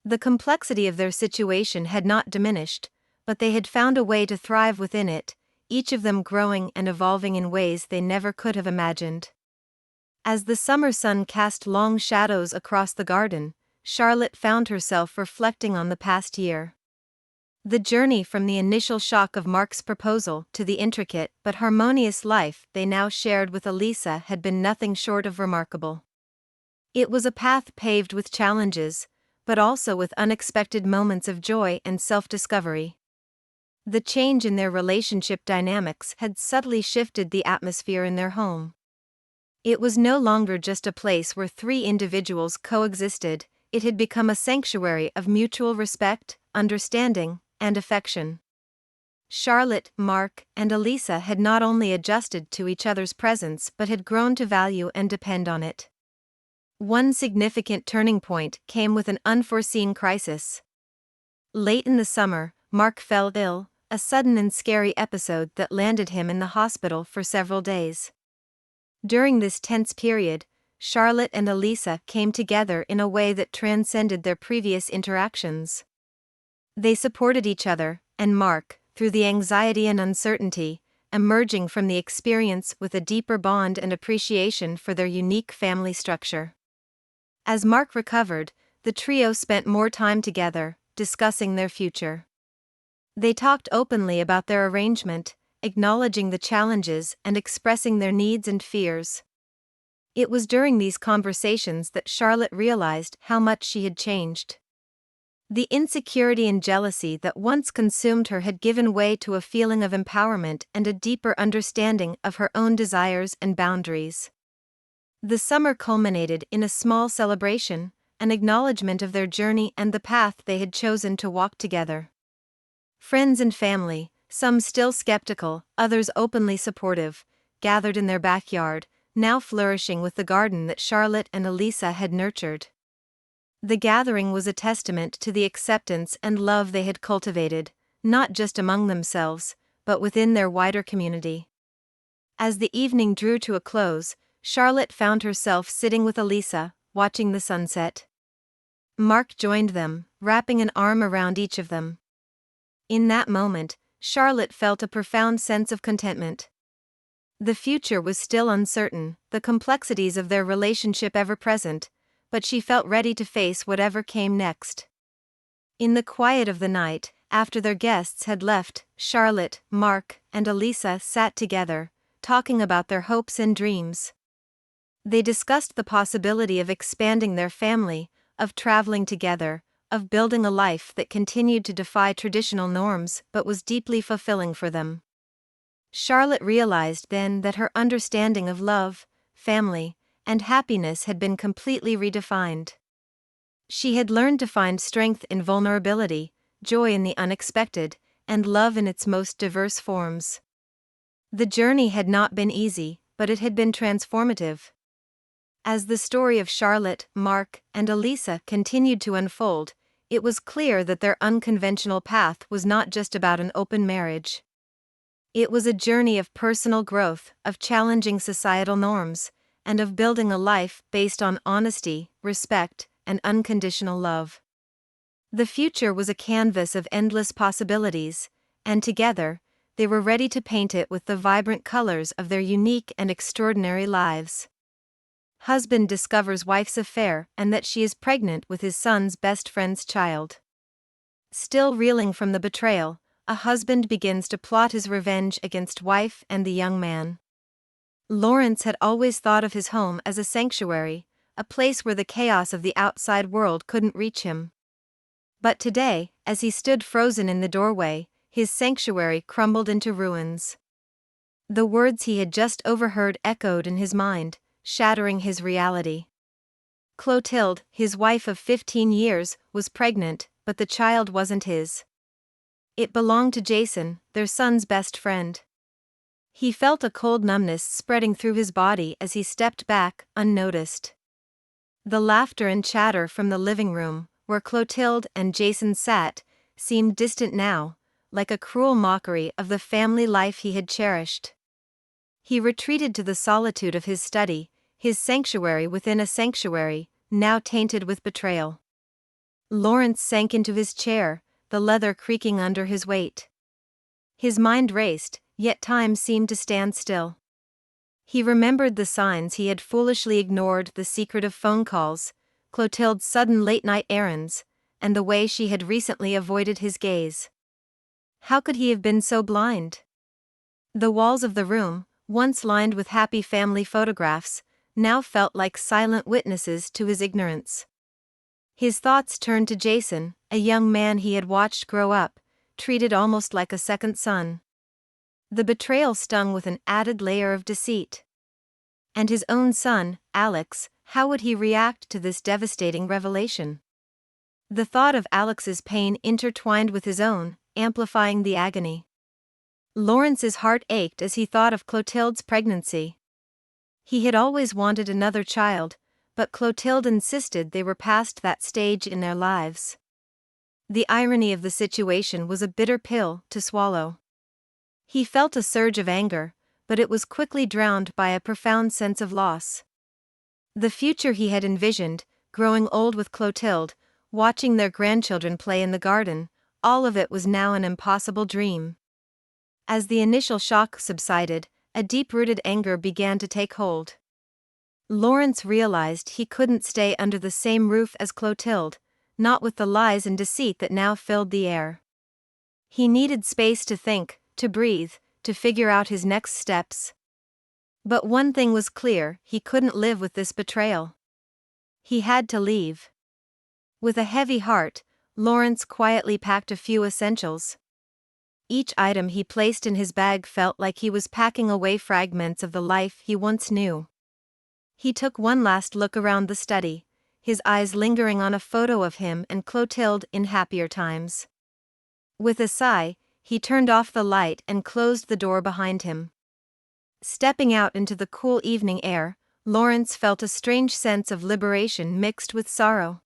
Speaker 1: The complexity of their situation had not diminished, but they had found a way to thrive within it, each of them growing and evolving in ways they never could have imagined. As the summer sun cast long shadows across the garden, Charlotte found herself reflecting on the past year. The journey from the initial shock of Mark's proposal to the intricate but harmonious life they now shared with Elisa had been nothing short of remarkable. It was a path paved with challenges, but also with unexpected moments of joy and self-discovery. The change in their relationship dynamics had subtly shifted the atmosphere in their home. It was no longer just a place where three individuals coexisted, it had become a sanctuary of mutual respect, understanding, and affection. Charlotte, Mark, and Elisa had not only adjusted to each other's presence but had grown to value and depend on it. One significant turning point came with an unforeseen crisis. Late in the summer, Mark fell ill, a sudden and scary episode that landed him in the hospital for several days. During this tense period, Charlotte and Elisa came together in a way that transcended their previous interactions. They supported each other, and Mark, through the anxiety and uncertainty, emerging from the experience with a deeper bond and appreciation for their unique family structure. As Mark recovered, the trio spent more time together, discussing their future. They talked openly about their arrangement, acknowledging the challenges and expressing their needs and fears. It was during these conversations that Charlotte realized how much she had changed. The insecurity and jealousy that once consumed her had given way to a feeling of empowerment and a deeper understanding of her own desires and boundaries. The summer culminated in a small celebration, an acknowledgement of their journey and the path they had chosen to walk together. Friends and family, some still skeptical, others openly supportive, gathered in their backyard, now flourishing with the garden that Charlotte and Elisa had nurtured. The gathering was a testament to the acceptance and love they had cultivated, not just among themselves, but within their wider community. As the evening drew to a close, Charlotte found herself sitting with Elisa, watching the sunset. Mark joined them, wrapping an arm around each of them. In that moment, Charlotte felt a profound sense of contentment. The future was still uncertain, the complexities of their relationship ever present, but she felt ready to face whatever came next. In the quiet of the night, after their guests had left, Charlotte, Mark, and Elisa sat together, talking about their hopes and dreams. They discussed the possibility of expanding their family, of traveling together, of building a life that continued to defy traditional norms but was deeply fulfilling for them. Charlotte realized then that her understanding of love, family, and happiness had been completely redefined. She had learned to find strength in vulnerability, joy in the unexpected, and love in its most diverse forms. The journey had not been easy, but it had been transformative. As the story of Charlotte, Mark, and Elisa continued to unfold, it was clear that their unconventional path was not just about an open marriage. It was a journey of personal growth, of challenging societal norms, and of building a life based on honesty, respect, and unconditional love. The future was a canvas of endless possibilities, and together, they were ready to paint it with the vibrant colors of their unique and extraordinary lives. Husband discovers wife's affair and that she is pregnant with his son's best friend's child. Still reeling from the betrayal, a husband begins to plot his revenge against wife and the young man. Lawrence had always thought of his home as a sanctuary, a place where the chaos of the outside world couldn't reach him. But today, as he stood frozen in the doorway, his sanctuary crumbled into ruins. The words he had just overheard echoed in his mind, shattering his reality. Clotilde, his wife of 15 years, was pregnant, but the child wasn't his. It belonged to Jason, their son's best friend. He felt a cold numbness spreading through his body as he stepped back, unnoticed. The laughter and chatter from the living room, where Clotilde and Jason sat, seemed distant now, like a cruel mockery of the family life he had cherished. He retreated to the solitude of his study, his sanctuary within a sanctuary, now tainted with betrayal. Lawrence sank into his chair, the leather creaking under his weight. His mind raced, yet time seemed to stand still. He remembered the signs he had foolishly ignored, the secretive phone calls, Clotilde's sudden late-night errands, and the way she had recently avoided his gaze. How could he have been so blind? The walls of the room, once lined with happy family photographs, now felt like silent witnesses to his ignorance. His thoughts turned to Jason, a young man he had watched grow up, treated almost like a second son. The betrayal stung with an added layer of deceit. And his own son, Alex, how would he react to this devastating revelation? The thought of Alex's pain intertwined with his own, amplifying the agony. Lawrence's heart ached as he thought of Clotilde's pregnancy. He had always wanted another child, but Clotilde insisted they were past that stage in their lives. The irony of the situation was a bitter pill to swallow. He felt a surge of anger, but it was quickly drowned by a profound sense of loss. The future he had envisioned, growing old with Clotilde, watching their grandchildren play in the garden, all of it was now an impossible dream. As the initial shock subsided, a deep-rooted anger began to take hold. Lawrence realized he couldn't stay under the same roof as Clotilde, not with the lies and deceit that now filled the air. He needed space to think, to breathe, to figure out his next steps. But one thing was clear: he couldn't live with this betrayal. He had to leave. With a heavy heart, Lawrence quietly packed a few essentials. Each item he placed in his bag felt like he was packing away fragments of the life he once knew. He took one last look around the study, his eyes lingering on a photo of him and Clotilde in happier times. With a sigh, he turned off the light and closed the door behind him. Stepping out into the cool evening air, Lawrence felt a strange sense of liberation mixed with sorrow.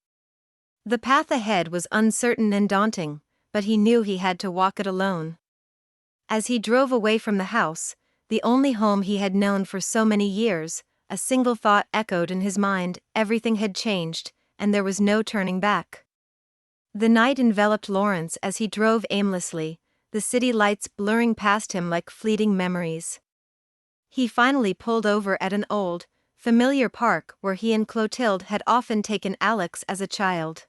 Speaker 1: The path ahead was uncertain and daunting, but he knew he had to walk it alone. As he drove away from the house, the only home he had known for so many years, a single thought echoed in his mind: everything had changed, and there was no turning back. The night enveloped Lawrence as he drove aimlessly, the city lights blurring past him like fleeting memories. He finally pulled over at an old, familiar park where he and Clotilde had often taken Alex as a child.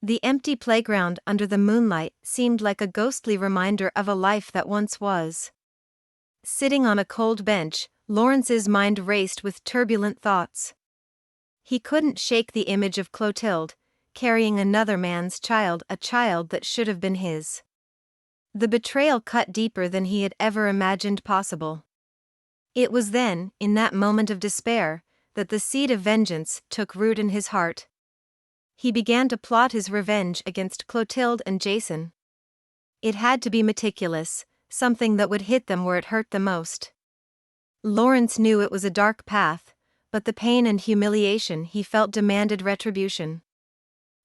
Speaker 1: The empty playground under the moonlight seemed like a ghostly reminder of a life that once was. Sitting on a cold bench, Lawrence's mind raced with turbulent thoughts. He couldn't shake the image of Clotilde, carrying another man's child, a child that should have been his. The betrayal cut deeper than he had ever imagined possible. It was then, in that moment of despair, that the seed of vengeance took root in his heart. He began to plot his revenge against Clotilde and Jason. It had to be meticulous, something that would hit them where it hurt the most. Lawrence knew it was a dark path, but the pain and humiliation he felt demanded retribution.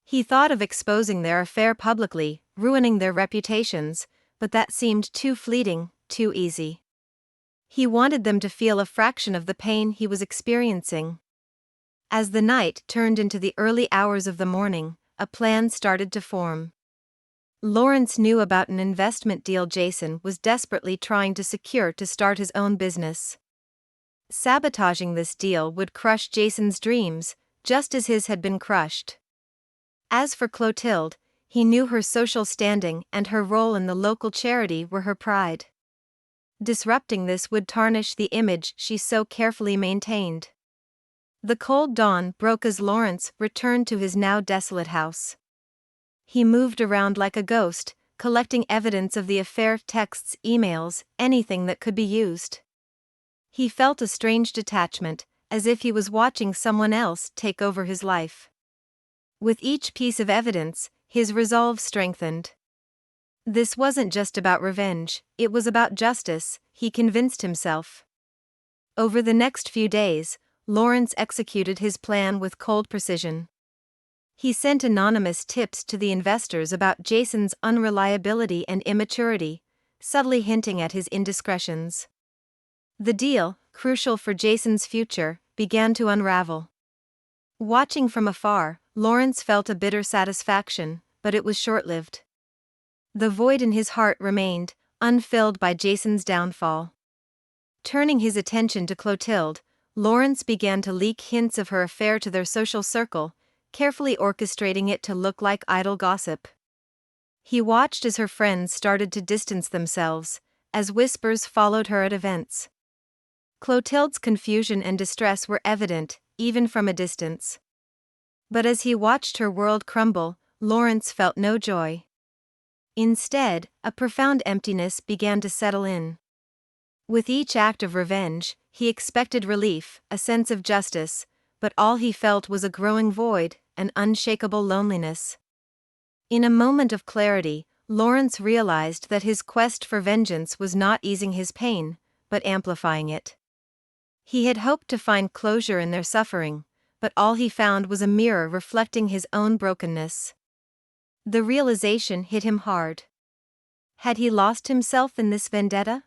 Speaker 1: He thought of exposing their affair publicly, ruining their reputations, but that seemed too fleeting, too easy. He wanted them to feel a fraction of the pain he was experiencing. As the night turned into the early hours of the morning, a plan started to form. Lawrence knew about an investment deal Jason was desperately trying to secure to start his own business. Sabotaging this deal would crush Jason's dreams, just as his had been crushed. As for Clotilde, he knew her social standing and her role in the local charity were her pride. Disrupting this would tarnish the image she so carefully maintained. The cold dawn broke as Lawrence returned to his now desolate house. He moved around like a ghost, collecting evidence of the affair: texts, emails, anything that could be used. He felt a strange detachment, as if he was watching someone else take over his life. With each piece of evidence, his resolve strengthened. This wasn't just about revenge, it was about justice, he convinced himself. Over the next few days, Lawrence executed his plan with cold precision. He sent anonymous tips to the investors about Jason's unreliability and immaturity, subtly hinting at his indiscretions. The deal, crucial for Jason's future, began to unravel. Watching from afar, Lawrence felt a bitter satisfaction, but it was short-lived. The void in his heart remained, unfilled by Jason's downfall. Turning his attention to Clotilde, Lawrence began to leak hints of her affair to their social circle, carefully orchestrating it to look like idle gossip. He watched as her friends started to distance themselves, as whispers followed her at events. Clotilde's confusion and distress were evident, even from a distance. But as he watched her world crumble, Lawrence felt no joy. Instead, a profound emptiness began to settle in. With each act of revenge, he expected relief, a sense of justice, but all he felt was a growing void, an unshakable loneliness. In a moment of clarity, Lawrence realized that his quest for vengeance was not easing his pain, but amplifying it. He had hoped to find closure in their suffering, but all he found was a mirror reflecting his own brokenness. The realization hit him hard. Had he lost himself in this vendetta?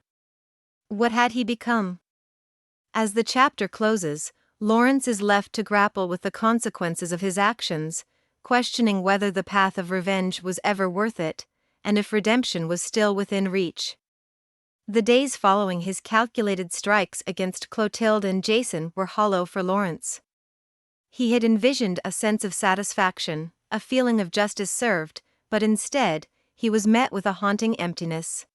Speaker 1: What had he become? As the chapter closes, Lawrence is left to grapple with the consequences of his actions, questioning whether the path of revenge was ever worth it, and if redemption was still within reach. The days following his calculated strikes against Clotilde and Jason were hollow for Lawrence. He had envisioned a sense of satisfaction, a feeling of justice served, but instead, he was met with a haunting emptiness.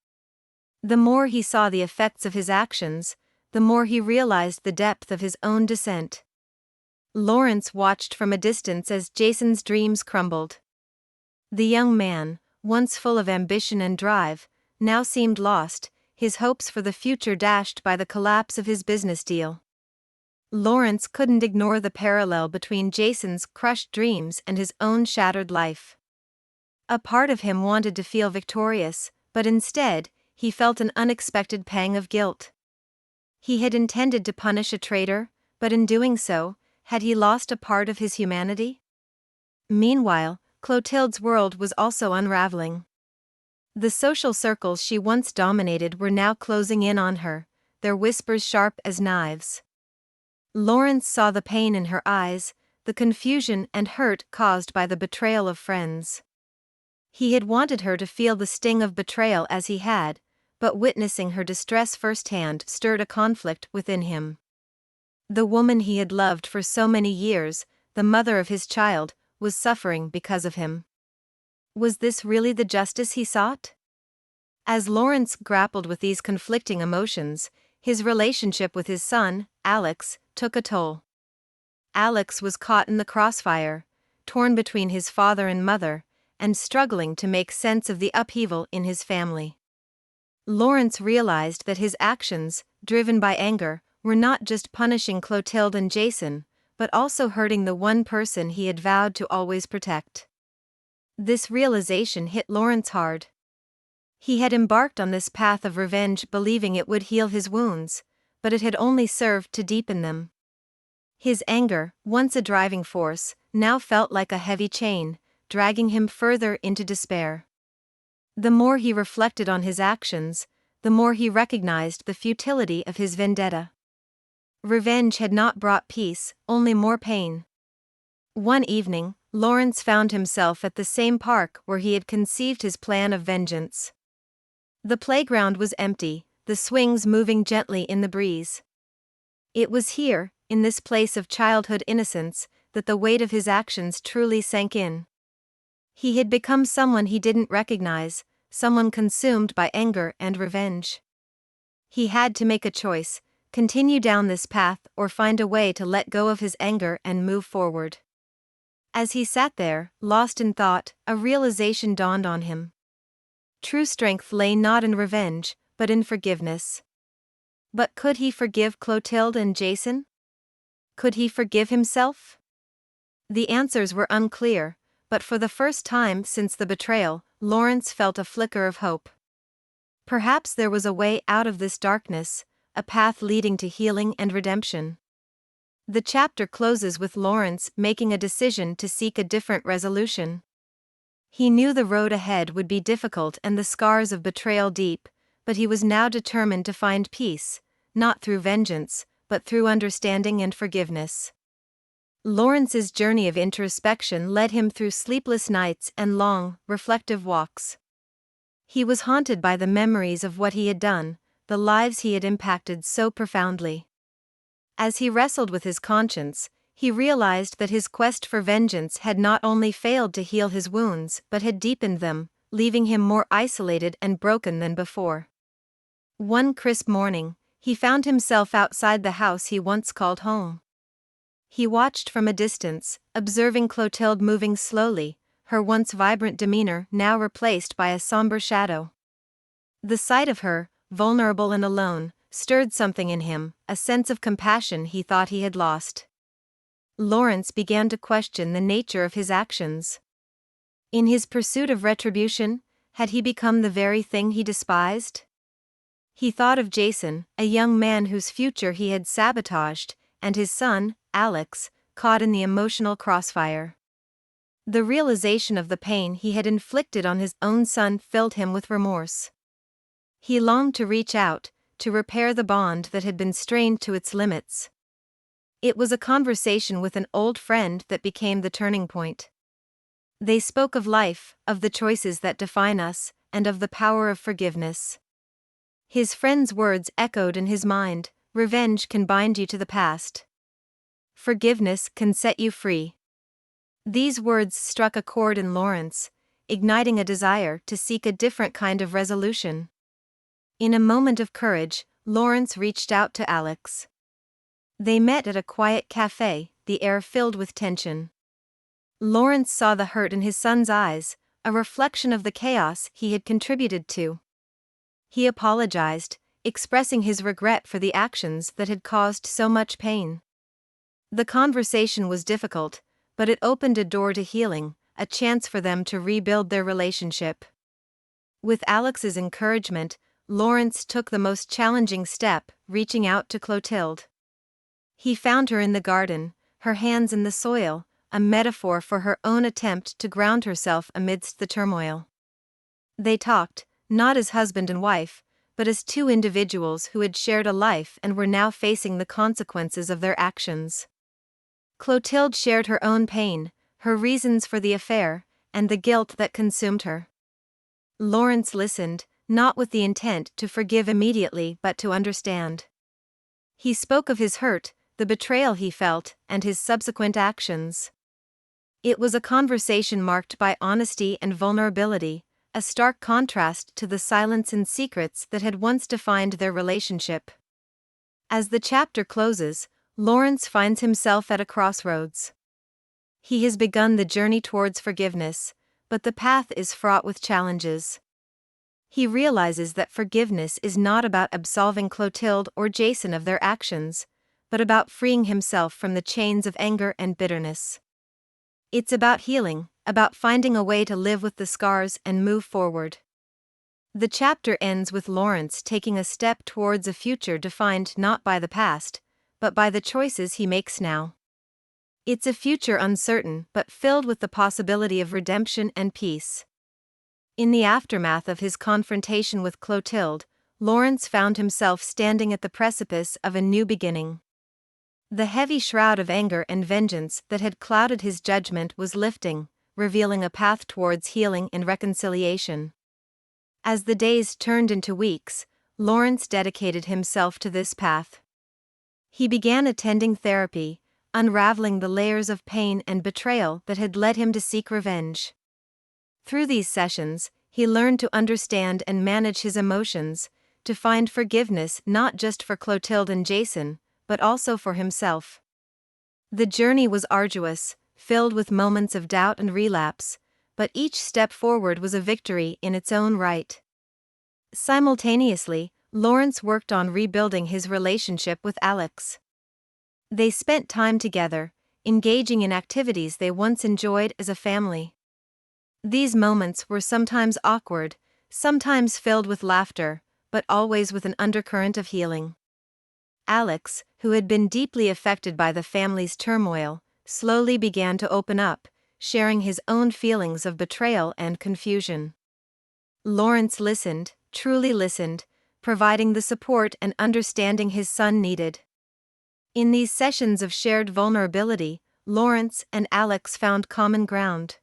Speaker 1: The more he saw the effects of his actions, the more he realized the depth of his own descent. Lawrence watched from a distance as Jason's dreams crumbled. The young man, once full of ambition and drive, now seemed lost, his hopes for the future dashed by the collapse of his business deal. Lawrence couldn't ignore the parallel between Jason's crushed dreams and his own shattered life. A part of him wanted to feel victorious, but instead, he felt an unexpected pang of guilt. He had intended to punish a traitor, but in doing so, had he lost a part of his humanity? Meanwhile, Clotilde's world was also unraveling. The social circles she once dominated were now closing in on her, their whispers sharp as knives. Lawrence saw the pain in her eyes, the confusion and hurt caused by the betrayal of friends. He had wanted her to feel the sting of betrayal as he had, but witnessing her distress firsthand stirred a conflict within him. The woman he had loved for so many years, the mother of his child, was suffering because of him. Was this really the justice he sought? As Lawrence grappled with these conflicting emotions, his relationship with his son, Alex, took a toll. Alex was caught in the crossfire, torn between his father and mother, and struggling to make sense of the upheaval in his family. Lawrence realized that his actions, driven by anger, were not just punishing Clotilde and Jason, but also hurting the one person he had vowed to always protect. This realization hit Lawrence hard. He had embarked on this path of revenge believing it would heal his wounds, but it had only served to deepen them. His anger, once a driving force, now felt like a heavy chain, dragging him further into despair. The more he reflected on his actions, the more he recognized the futility of his vendetta. Revenge had not brought peace, only more pain. One evening, Lawrence found himself at the same park where he had conceived his plan of vengeance. The playground was empty, the swings moving gently in the breeze. It was here, in this place of childhood innocence, that the weight of his actions truly sank in. He had become someone he didn't recognize, someone consumed by anger and revenge. He had to make a choice, continue down this path or find a way to let go of his anger and move forward. As he sat there, lost in thought, a realization dawned on him. True strength lay not in revenge, but in forgiveness. But could he forgive Clotilde and Jason? Could he forgive himself? The answers were unclear, but for the first time since the betrayal, Lawrence felt a flicker of hope. Perhaps there was a way out of this darkness, a path leading to healing and redemption. The chapter closes with Lawrence making a decision to seek a different resolution. He knew the road ahead would be difficult and the scars of betrayal deep, but he was now determined to find peace, not through vengeance, but through understanding and forgiveness. Lawrence's journey of introspection led him through sleepless nights and long, reflective walks. He was haunted by the memories of what he had done, the lives he had impacted so profoundly. As he wrestled with his conscience, he realized that his quest for vengeance had not only failed to heal his wounds but had deepened them, leaving him more isolated and broken than before. One crisp morning, he found himself outside the house he once called home. He watched from a distance, observing Clotilde moving slowly, her once vibrant demeanor now replaced by a somber shadow. The sight of her, vulnerable and alone, stirred something in him, a sense of compassion he thought he had lost. Lawrence began to question the nature of his actions. In his pursuit of retribution, Had he become the very thing he despised? He thought of Jason, a young man whose future he had sabotaged, and his son, Alex, caught in the emotional crossfire. The realization of the pain he had inflicted on his own son filled him with remorse. He longed to reach out, to repair the bond that had been strained to its limits. It was a conversation with an old friend that became the turning point. They spoke of life, of the choices that define us, and of the power of forgiveness. His friend's words echoed in his mind: revenge can bind you to the past. Forgiveness can set you free. These words struck a chord in Lawrence, igniting a desire to seek a different kind of resolution. In a moment of courage, Lawrence reached out to Alex. They met at a quiet cafe, the air filled with tension. Lawrence saw the hurt in his son's eyes, a reflection of the chaos he had contributed to. He apologized, expressing his regret for the actions that had caused so much pain. The conversation was difficult, but it opened a door to healing, a chance for them to rebuild their relationship. With Alex's encouragement, Lawrence took the most challenging step, reaching out to Clotilde. He found her in the garden, her hands in the soil, a metaphor for her own attempt to ground herself amidst the turmoil. They talked, not as husband and wife, but as two individuals who had shared a life and were now facing the consequences of their actions. Clotilde shared her own pain, her reasons for the affair, and the guilt that consumed her. Lawrence listened, not with the intent to forgive immediately but to understand. He spoke of his hurt, the betrayal he felt, and his subsequent actions. It was a conversation marked by honesty and vulnerability, a stark contrast to the silence and secrets that had once defined their relationship. As the chapter closes, Lawrence finds himself at a crossroads. He has begun the journey towards forgiveness, but the path is fraught with challenges. He realizes that forgiveness is not about absolving Clotilde or Jason of their actions, but about freeing himself from the chains of anger and bitterness. It's about healing, about finding a way to live with the scars and move forward. The chapter ends with Lawrence taking a step towards a future defined not by the past, but by the choices he makes now. It's a future uncertain but filled with the possibility of redemption and peace. In the aftermath of his confrontation with Clotilde, Lawrence found himself standing at the precipice of a new beginning. The heavy shroud of anger and vengeance that had clouded his judgment was lifting, revealing a path towards healing and reconciliation. As the days turned into weeks, Lawrence dedicated himself to this path. He began attending therapy, unraveling the layers of pain and betrayal that had led him to seek revenge. Through these sessions, he learned to understand and manage his emotions, to find forgiveness not just for Clotilde and Jason, but also for himself. The journey was arduous, filled with moments of doubt and relapse, but each step forward was a victory in its own right. Simultaneously, Lawrence worked on rebuilding his relationship with Alex. They spent time together, engaging in activities they once enjoyed as a family. These moments were sometimes awkward, sometimes filled with laughter, but always with an undercurrent of healing. Alex, who had been deeply affected by the family's turmoil, slowly began to open up, sharing his own feelings of betrayal and confusion. Lawrence listened, truly listened, providing the support and understanding his son needed. In these sessions of shared vulnerability, Lawrence and Alex found common ground.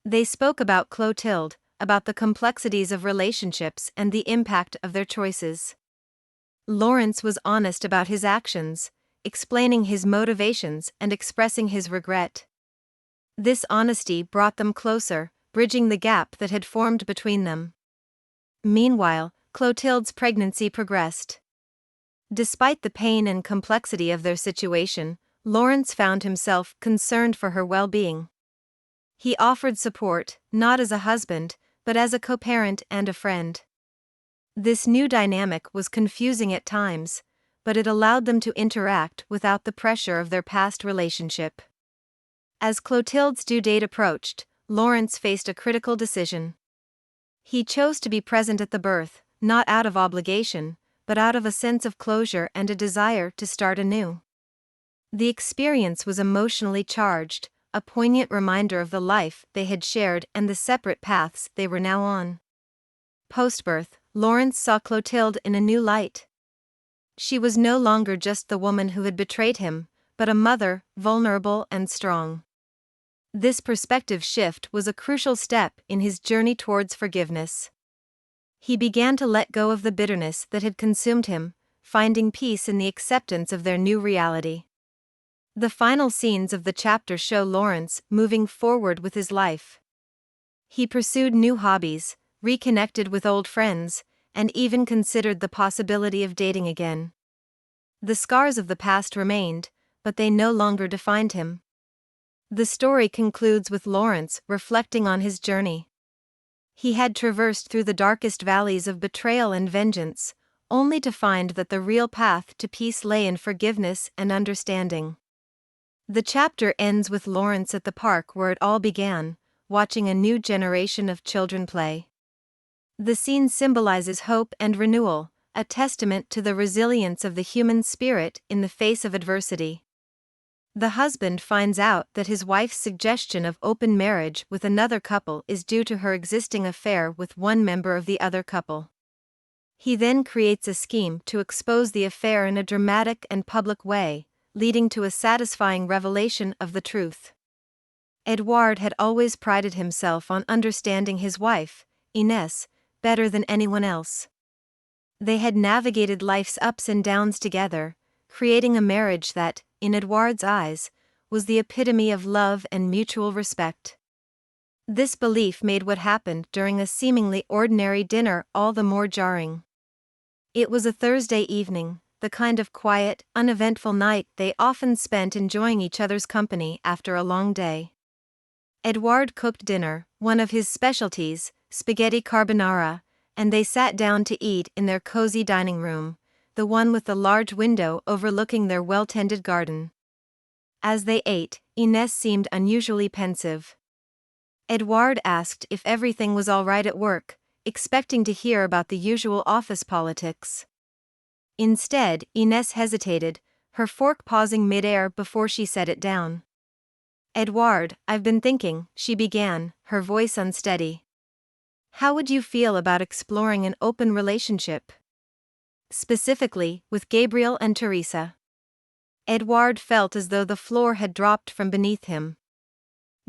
Speaker 1: They spoke about Clotilde, about the complexities of relationships and the impact of their choices. Lawrence was honest about his actions, explaining his motivations and expressing his regret. This honesty brought them closer, bridging the gap that had formed between them. Meanwhile, Clotilde's pregnancy progressed. Despite the pain and complexity of their situation, Lawrence found himself concerned for her well-being. He offered support, not as a husband, but as a co-parent and a friend. This new dynamic was confusing at times, but it allowed them to interact without the pressure of their past relationship. As Clotilde's due date approached, Lawrence faced a critical decision. He chose to be present at the birth, not out of obligation, but out of a sense of closure and a desire to start anew. The experience was emotionally charged, a poignant reminder of the life they had shared and the separate paths they were now on. Post-birth, Lawrence saw Clotilde in a new light. She was no longer just the woman who had betrayed him, but a mother, vulnerable and strong. This perspective shift was a crucial step in his journey towards forgiveness. He began to let go of the bitterness that had consumed him, finding peace in the acceptance of their new reality. The final scenes of the chapter show Lawrence moving forward with his life. He pursued new hobbies, reconnected with old friends, and even considered the possibility of dating again. The scars of the past remained, but they no longer defined him. The story concludes with Lawrence reflecting on his journey. He had traversed through the darkest valleys of betrayal and vengeance, only to find that the real path to peace lay in forgiveness and understanding. The chapter ends with Lawrence at the park where it all began, watching a new generation of children play. The scene symbolizes hope and renewal, a testament to the resilience of the human spirit in the face of adversity. The husband finds out that his wife's suggestion of open marriage with another couple is due to her existing affair with one member of the other couple. He then creates a scheme to expose the affair in a dramatic and public way, leading to a satisfying revelation of the truth. Edouard had always prided himself on understanding his wife, Inès, better than anyone else. They had navigated life's ups and downs together, creating a marriage that, in Edouard's eyes, was the epitome of love and mutual respect. This belief made what happened during a seemingly ordinary dinner all the more jarring. It was a Thursday evening, the kind of quiet, uneventful night they often spent enjoying each other's company after a long day. Edouard cooked dinner, one of his specialties, spaghetti carbonara, and they sat down to eat in their cozy dining room, the one with the large window overlooking their well-tended garden. As they ate, Inès seemed unusually pensive. Edouard asked if everything was all right at work, expecting to hear about the usual office politics. Instead, Inès hesitated, her fork pausing mid-air before she set it down. "Edouard, I've been thinking," she began, her voice unsteady. "How would you feel about exploring an open relationship? Specifically, with Gabriel and Teresa?" Edouard felt as though the floor had dropped from beneath him.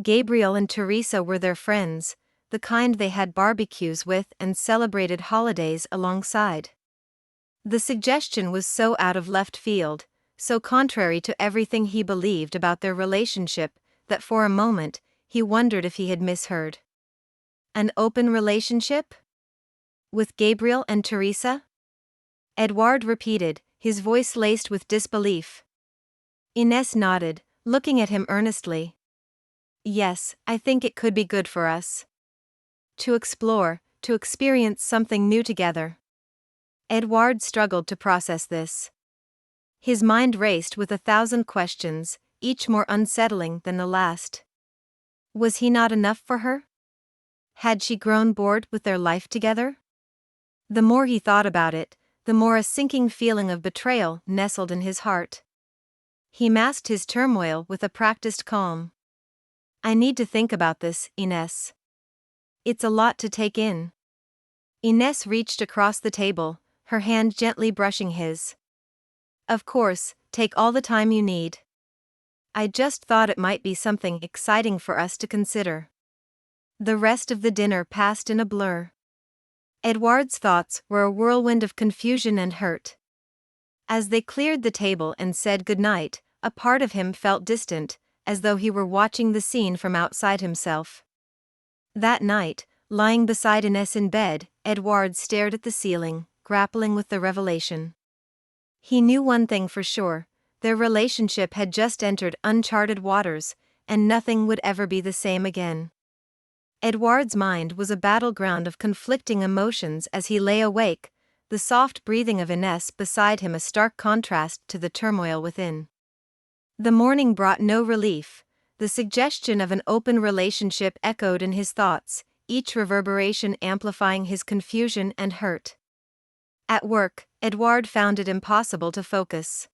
Speaker 1: Gabriel and Teresa were their friends, the kind they had barbecues with and celebrated holidays alongside. The suggestion was so out of left field, so contrary to everything he believed about their relationship, that for a moment, he wondered if he had misheard. An open relationship? With Gabriel and Teresa? Edouard repeated, his voice laced with disbelief. Inès nodded, looking at him earnestly. "Yes, I think it could be good for us. To explore, to experience something new together." Edouard struggled to process this. His mind raced with 1,000 questions, each more unsettling than the last. Was he not enough for her? Had she grown bored with their life together? The more he thought about it, the more a sinking feeling of betrayal nestled in his heart. He masked his turmoil with a practiced calm. "I need to think about this, Inès. It's a lot to take in." Inès reached across the table, her hand gently brushing his. "Of course, take all the time you need. I just thought it might be something exciting for us to consider." The rest of the dinner passed in a blur. Edouard's thoughts were a whirlwind of confusion and hurt. As they cleared the table and said goodnight, a part of him felt distant, as though he were watching the scene from outside himself. That night, lying beside Inès in bed, Edouard stared at the ceiling, grappling with the revelation. He knew one thing for sure: their relationship had just entered uncharted waters, and nothing would ever be the same again. Edouard's mind was a battleground of conflicting emotions as he lay awake, the soft breathing of Inès beside him a stark contrast to the turmoil within. The morning brought no relief. The suggestion of an open relationship echoed in his thoughts, each reverberation amplifying his confusion and hurt. At work, Edouard found it impossible to focus.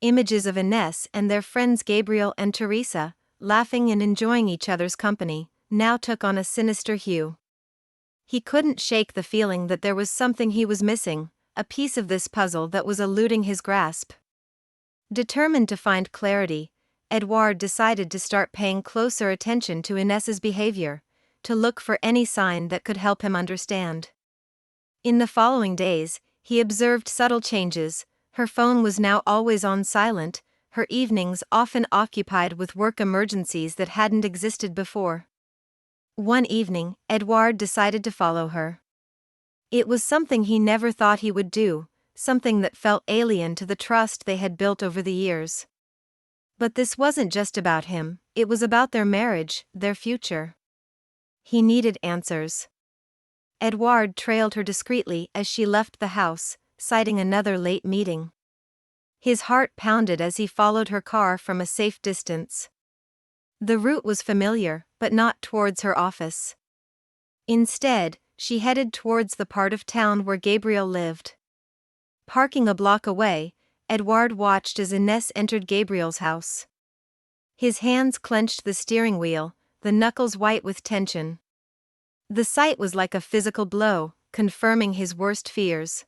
Speaker 1: Images of Ines and their friends Gabriel and Teresa, laughing and enjoying each other's company, now took on a sinister hue. He couldn't shake the feeling that there was something he was missing, a piece of this puzzle that was eluding his grasp. Determined to find clarity, Edouard decided to start paying closer attention to Ines's behavior, to look for any sign that could help him understand. In the following days, he observed subtle changes. Her phone was now always on silent, her evenings often occupied with work emergencies that hadn't existed before. One evening, Edouard decided to follow her. It was something he never thought he would do, something that felt alien to the trust they had built over the years. But this wasn't just about him, it was about their marriage, their future. He needed answers. Edouard trailed her discreetly as she left the house, citing another late meeting. His heart pounded as he followed her car from a safe distance. The route was familiar, but not towards her office. Instead, she headed towards the part of town where Gabriel lived. Parking a block away, Edouard watched as Ines entered Gabriel's house. His hands clenched the steering wheel, the knuckles white with tension. The sight was like a physical blow, confirming his worst fears.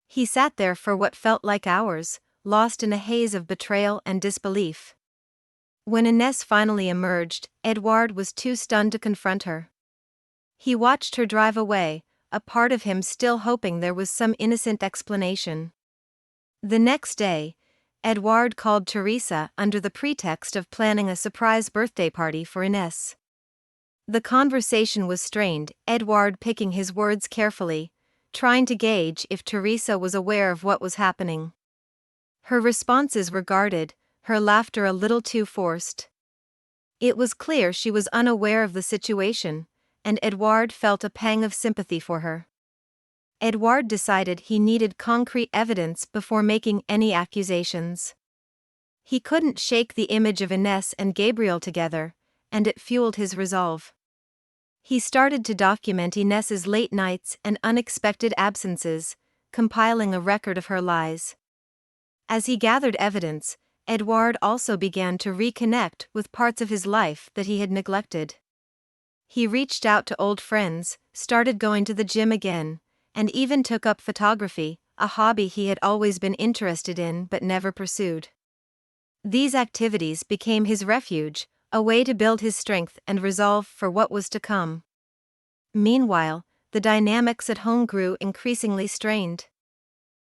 Speaker 1: He sat there for what felt like hours, lost in a haze of betrayal and disbelief. When Ines finally emerged, Edouard was too stunned to confront her. He watched her drive away, a part of him still hoping there was some innocent explanation. The next day, Edouard called Teresa under the pretext of planning a surprise birthday party for Ines. The conversation was strained, Edouard picking his words carefully, trying to gauge if Teresa was aware of what was happening. Her responses were guarded, her laughter a little too forced. It was clear she was unaware of the situation, and Edouard felt a pang of sympathy for her. Edouard decided he needed concrete evidence before making any accusations. He couldn't shake the image of Ines and Gabriel together, and it fueled his resolve. He started to document Ines's late nights and unexpected absences, compiling a record of her lies. As he gathered evidence, Edouard also began to reconnect with parts of his life that he had neglected. He reached out to old friends, started going to the gym again, and even took up photography, a hobby he had always been interested in but never pursued. These activities became his refuge, a way to build his strength and resolve for what was to come. Meanwhile, the dynamics at home grew increasingly strained.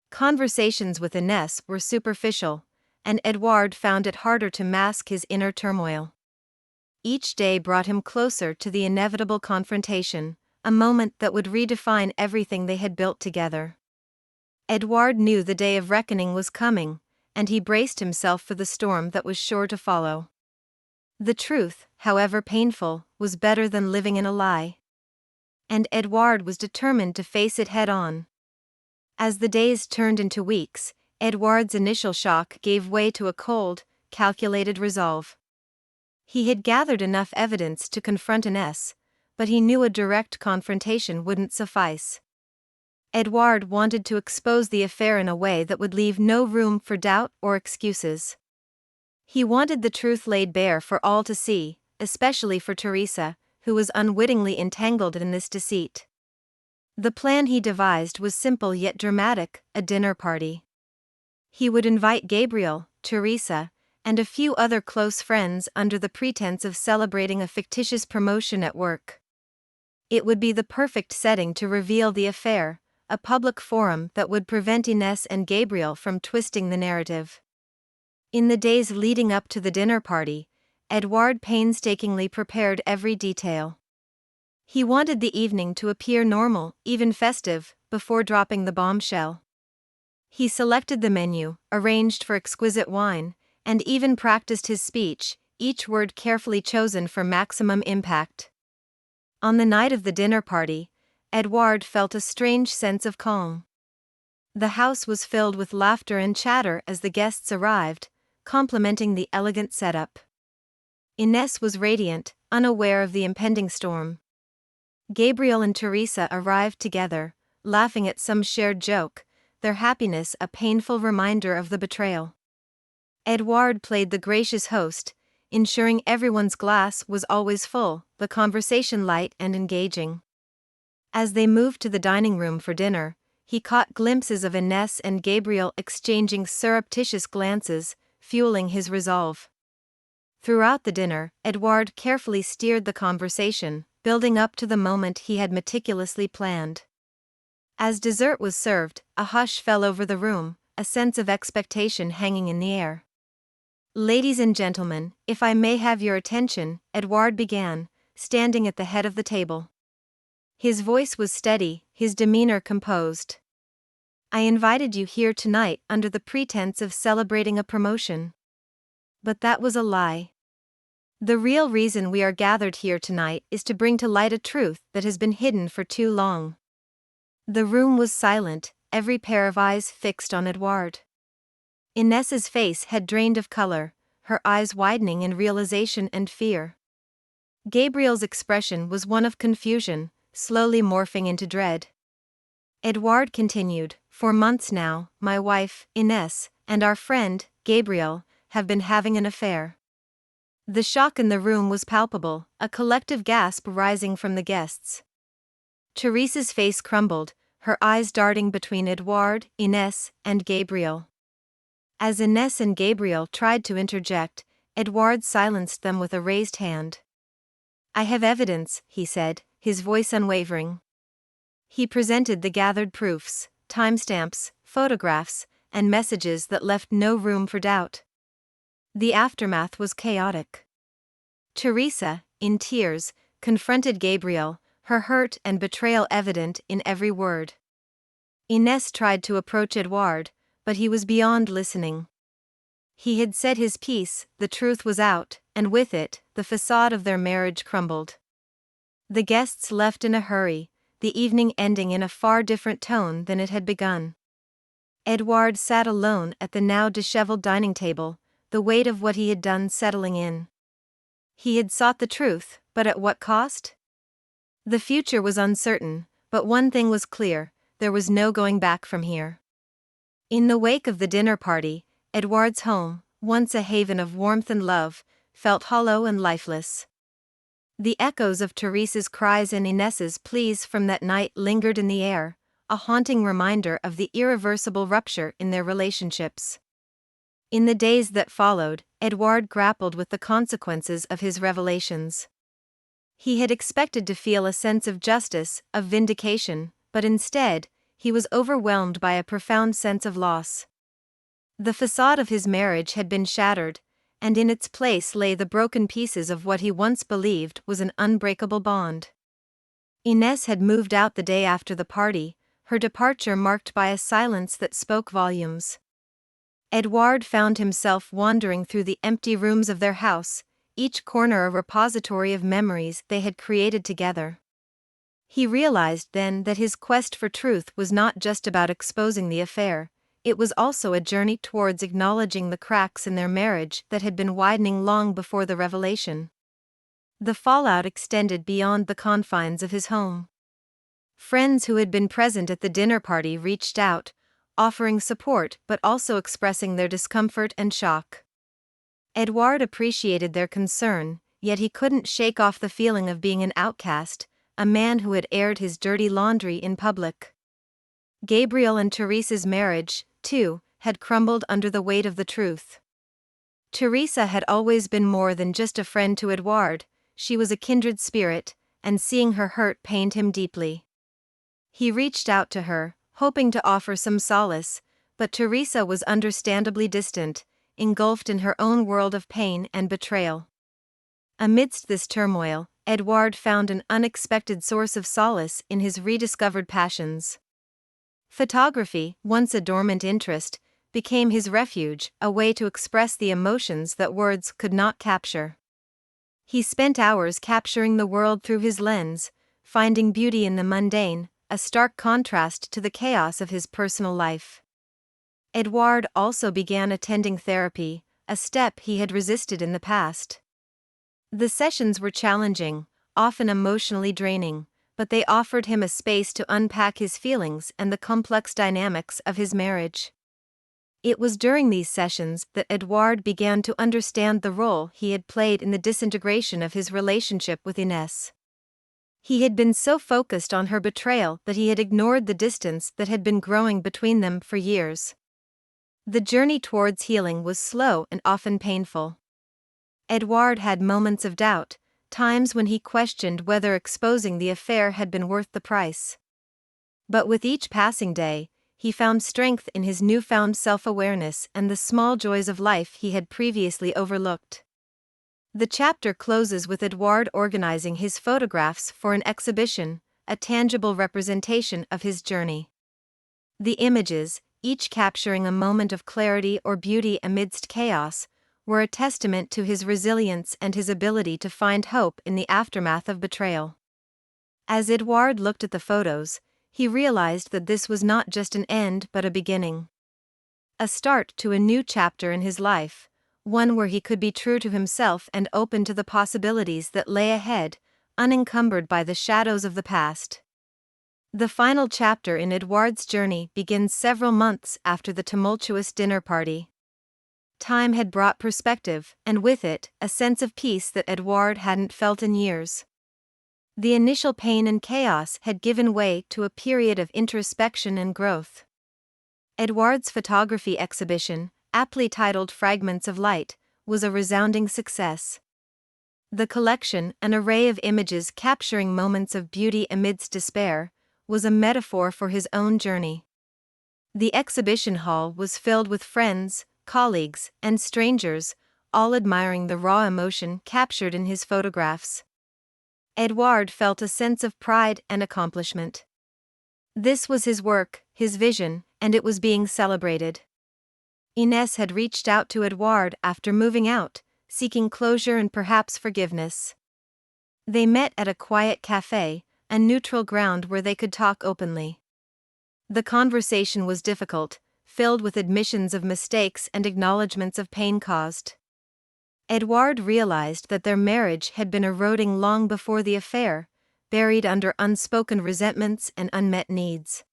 Speaker 1: Conversations with Ines were superficial, and Edouard found it harder to mask his inner turmoil. Each day brought him closer to the inevitable confrontation, a moment that would redefine everything they had built together. Edouard knew the day of reckoning was coming, and he braced himself for the storm that was sure to follow. The truth, however painful, was better than living in a lie. And Edouard was determined to face it head-on. As the days turned into weeks, Edouard's initial shock gave way to a cold, calculated resolve. He had gathered enough evidence to confront Ines, but he knew a direct confrontation wouldn't suffice. Edouard wanted to expose the affair in a way that would leave no room for doubt or excuses. He wanted the truth laid bare for all to see, especially for Teresa, who was unwittingly entangled in this deceit. The plan he devised was simple yet dramatic: a dinner party. He would invite Gabriel, Teresa, and a few other close friends under the pretense of celebrating a fictitious promotion at work. It would be the perfect setting to reveal the affair, a public forum that would prevent Ines and Gabriel from twisting the narrative. In the days leading up to the dinner party, Edouard painstakingly prepared every detail. He wanted the evening to appear normal, even festive, before dropping the bombshell. He selected the menu, arranged for exquisite wine, and even practiced his speech, each word carefully chosen for maximum impact. On the night of the dinner party, Edouard felt a strange sense of calm. The house was filled with laughter and chatter as the guests arrived, complementing the elegant setup. Ines was radiant, unaware of the impending storm. Gabriel and Teresa arrived together, laughing at some shared joke, their happiness a painful reminder of the betrayal. Edouard played the gracious host, ensuring everyone's glass was always full, the conversation light and engaging. As they moved to the dining room for dinner, he caught glimpses of Ines and Gabriel exchanging surreptitious glances, fueling his resolve. Throughout the dinner, Edouard carefully steered the conversation, building up to the moment he had meticulously planned. As dessert was served, a hush fell over the room, a sense of expectation hanging in the air. "Ladies and gentlemen, if I may have your attention," Edouard began, standing at the head of the table. His voice was steady, his demeanor composed. "I invited you here tonight under the pretense of celebrating a promotion. But that was a lie. The real reason we are gathered here tonight is to bring to light a truth that has been hidden for too long." The room was silent, every pair of eyes fixed on Edouard. Ines's face had drained of color, her eyes widening in realization and fear. Gabriel's expression was one of confusion, slowly morphing into dread. Edouard continued, "For months now, my wife, Ines, and our friend, Gabriel, have been having an affair." The shock in the room was palpable, a collective gasp rising from the guests. Teresa's face crumbled, her eyes darting between Edouard, Ines, and Gabriel. As Ines and Gabriel tried to interject, Edouard silenced them with a raised hand. "I have evidence," he said, his voice unwavering. He presented the gathered proofs, timestamps, photographs, and messages that left no room for doubt. The aftermath was chaotic. Teresa, in tears, confronted Gabriel, her hurt and betrayal evident in every word. Ines tried to approach Edouard, but he was beyond listening. He had said his piece, the truth was out, and with it, the facade of their marriage crumbled. The guests left in a hurry, the evening ending in a far different tone than it had begun. Edouard sat alone at the now disheveled dining table, the weight of what he had done settling in. He had sought the truth, but at what cost? The future was uncertain, but one thing was clear: there was no going back from here. In the wake of the dinner party, Edouard's home, once a haven of warmth and love, felt hollow and lifeless. The echoes of Teresa's cries and Ines's pleas from that night lingered in the air, a haunting reminder of the irreversible rupture in their relationships. In the days that followed, Edouard grappled with the consequences of his revelations. He had expected to feel a sense of justice, of vindication, but instead, he was overwhelmed by a profound sense of loss. The facade of his marriage had been shattered, and in its place lay the broken pieces of what he once believed was an unbreakable bond. Ines had moved out the day after the party, her departure marked by a silence that spoke volumes. Edouard found himself wandering through the empty rooms of their house, each corner a repository of memories they had created together. He realized then that his quest for truth was not just about exposing the affair, it was also a journey towards acknowledging the cracks in their marriage that had been widening long before the revelation. The fallout extended beyond the confines of his home. Friends who had been present at the dinner party reached out, offering support but also expressing their discomfort and shock. Edouard appreciated their concern, yet he couldn't shake off the feeling of being an outcast, a man who had aired his dirty laundry in public. Gabriel and Teresa's marriage, too, had crumbled under the weight of the truth. Teresa had always been more than just a friend to Edouard, she was a kindred spirit, and seeing her hurt pained him deeply. He reached out to her, hoping to offer some solace, but Teresa was understandably distant, engulfed in her own world of pain and betrayal. Amidst this turmoil, Edouard found an unexpected source of solace in his rediscovered passions. Photography, once a dormant interest, became his refuge, a way to express the emotions that words could not capture. He spent hours capturing the world through his lens, finding beauty in the mundane, a stark contrast to the chaos of his personal life. Edouard also began attending therapy, a step he had resisted in the past. The sessions were challenging, often emotionally draining, but they offered him a space to unpack his feelings and the complex dynamics of his marriage. It was during these sessions that Edouard began to understand the role he had played in the disintegration of his relationship with Inès. He had been so focused on her betrayal that he had ignored the distance that had been growing between them for years. The journey towards healing was slow and often painful. Edouard had moments of doubt, times when he questioned whether exposing the affair had been worth the price. But with each passing day, he found strength in his newfound self-awareness and the small joys of life he had previously overlooked. The chapter closes with Edouard organizing his photographs for an exhibition, a tangible representation of his journey. The images, each capturing a moment of clarity or beauty amidst chaos, were a testament to his resilience and his ability to find hope in the aftermath of betrayal. As Edouard looked at the photos, he realized that this was not just an end but a beginning. A start to a new chapter in his life, one where he could be true to himself and open to the possibilities that lay ahead, unencumbered by the shadows of the past. The final chapter in Edouard's journey begins several months after the tumultuous dinner party. Time had brought perspective, and with it, a sense of peace that Edouard hadn't felt in years. The initial pain and chaos had given way to a period of introspection and growth. Edouard's photography exhibition, aptly titled Fragments of Light, was a resounding success. The collection, an array of images capturing moments of beauty amidst despair, was a metaphor for his own journey. The exhibition hall was filled with friends, colleagues, and strangers, all admiring the raw emotion captured in his photographs. Edouard felt a sense of pride and accomplishment. This was his work, his vision, and it was being celebrated. Inès had reached out to Edouard after moving out, seeking closure and perhaps forgiveness. They met at a quiet café, a neutral ground where they could talk openly. The conversation was difficult, filled with admissions of mistakes and acknowledgments of pain caused. Edouard realized that their marriage had been eroding long before the affair, buried under unspoken resentments and unmet needs.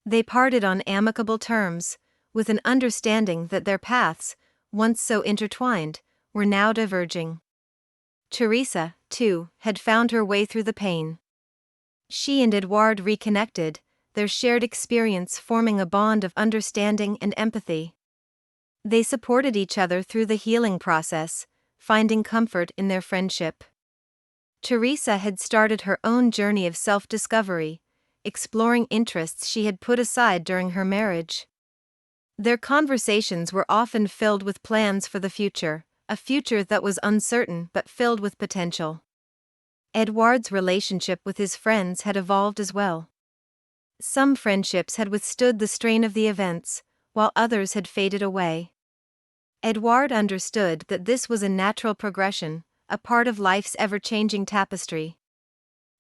Speaker 1: They parted on amicable terms, with an understanding that their paths, once so intertwined, were now diverging. Teresa, too, had found her way through the pain. She and Edouard reconnected, their shared experience forming a bond of understanding and empathy. They supported each other through the healing process, finding comfort in their friendship. Teresa had started her own journey of self-discovery, exploring interests she had put aside during her marriage. Their conversations were often filled with plans for the future, a future that was uncertain but filled with potential. Edouard's relationship with his friends had evolved as well. Some friendships had withstood the strain of the events, while others had faded away. Edouard understood that this was a natural progression, a part of life's ever-changing tapestry.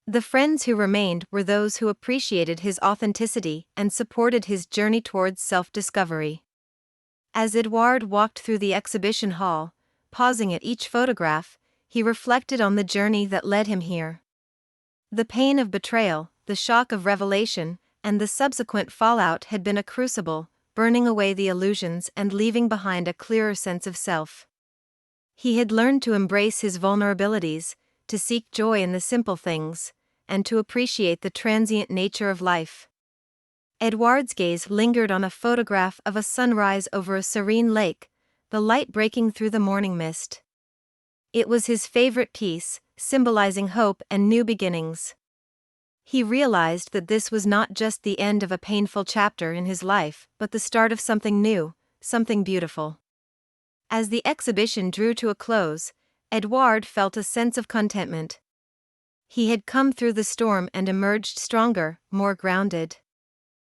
Speaker 1: The friends who remained were those who appreciated his authenticity and supported his journey towards self-discovery. As Edouard walked through the exhibition hall, pausing at each photograph, he reflected on the journey that led him here. The pain of betrayal, the shock of revelation, and the subsequent fallout had been a crucible, burning away the illusions and leaving behind a clearer sense of self. He had learned to embrace his vulnerabilities, to seek joy in the simple things, and to appreciate the transient nature of life. Edouard's gaze lingered on a photograph of a sunrise over a serene lake, the light breaking through the morning mist. It was his favorite piece, symbolizing hope and new beginnings. He realized that this was not just the end of a painful chapter in his life, but the start of something new, something beautiful. As the exhibition drew to a close, Edouard felt a sense of contentment. He had come through the storm and emerged stronger, more grounded.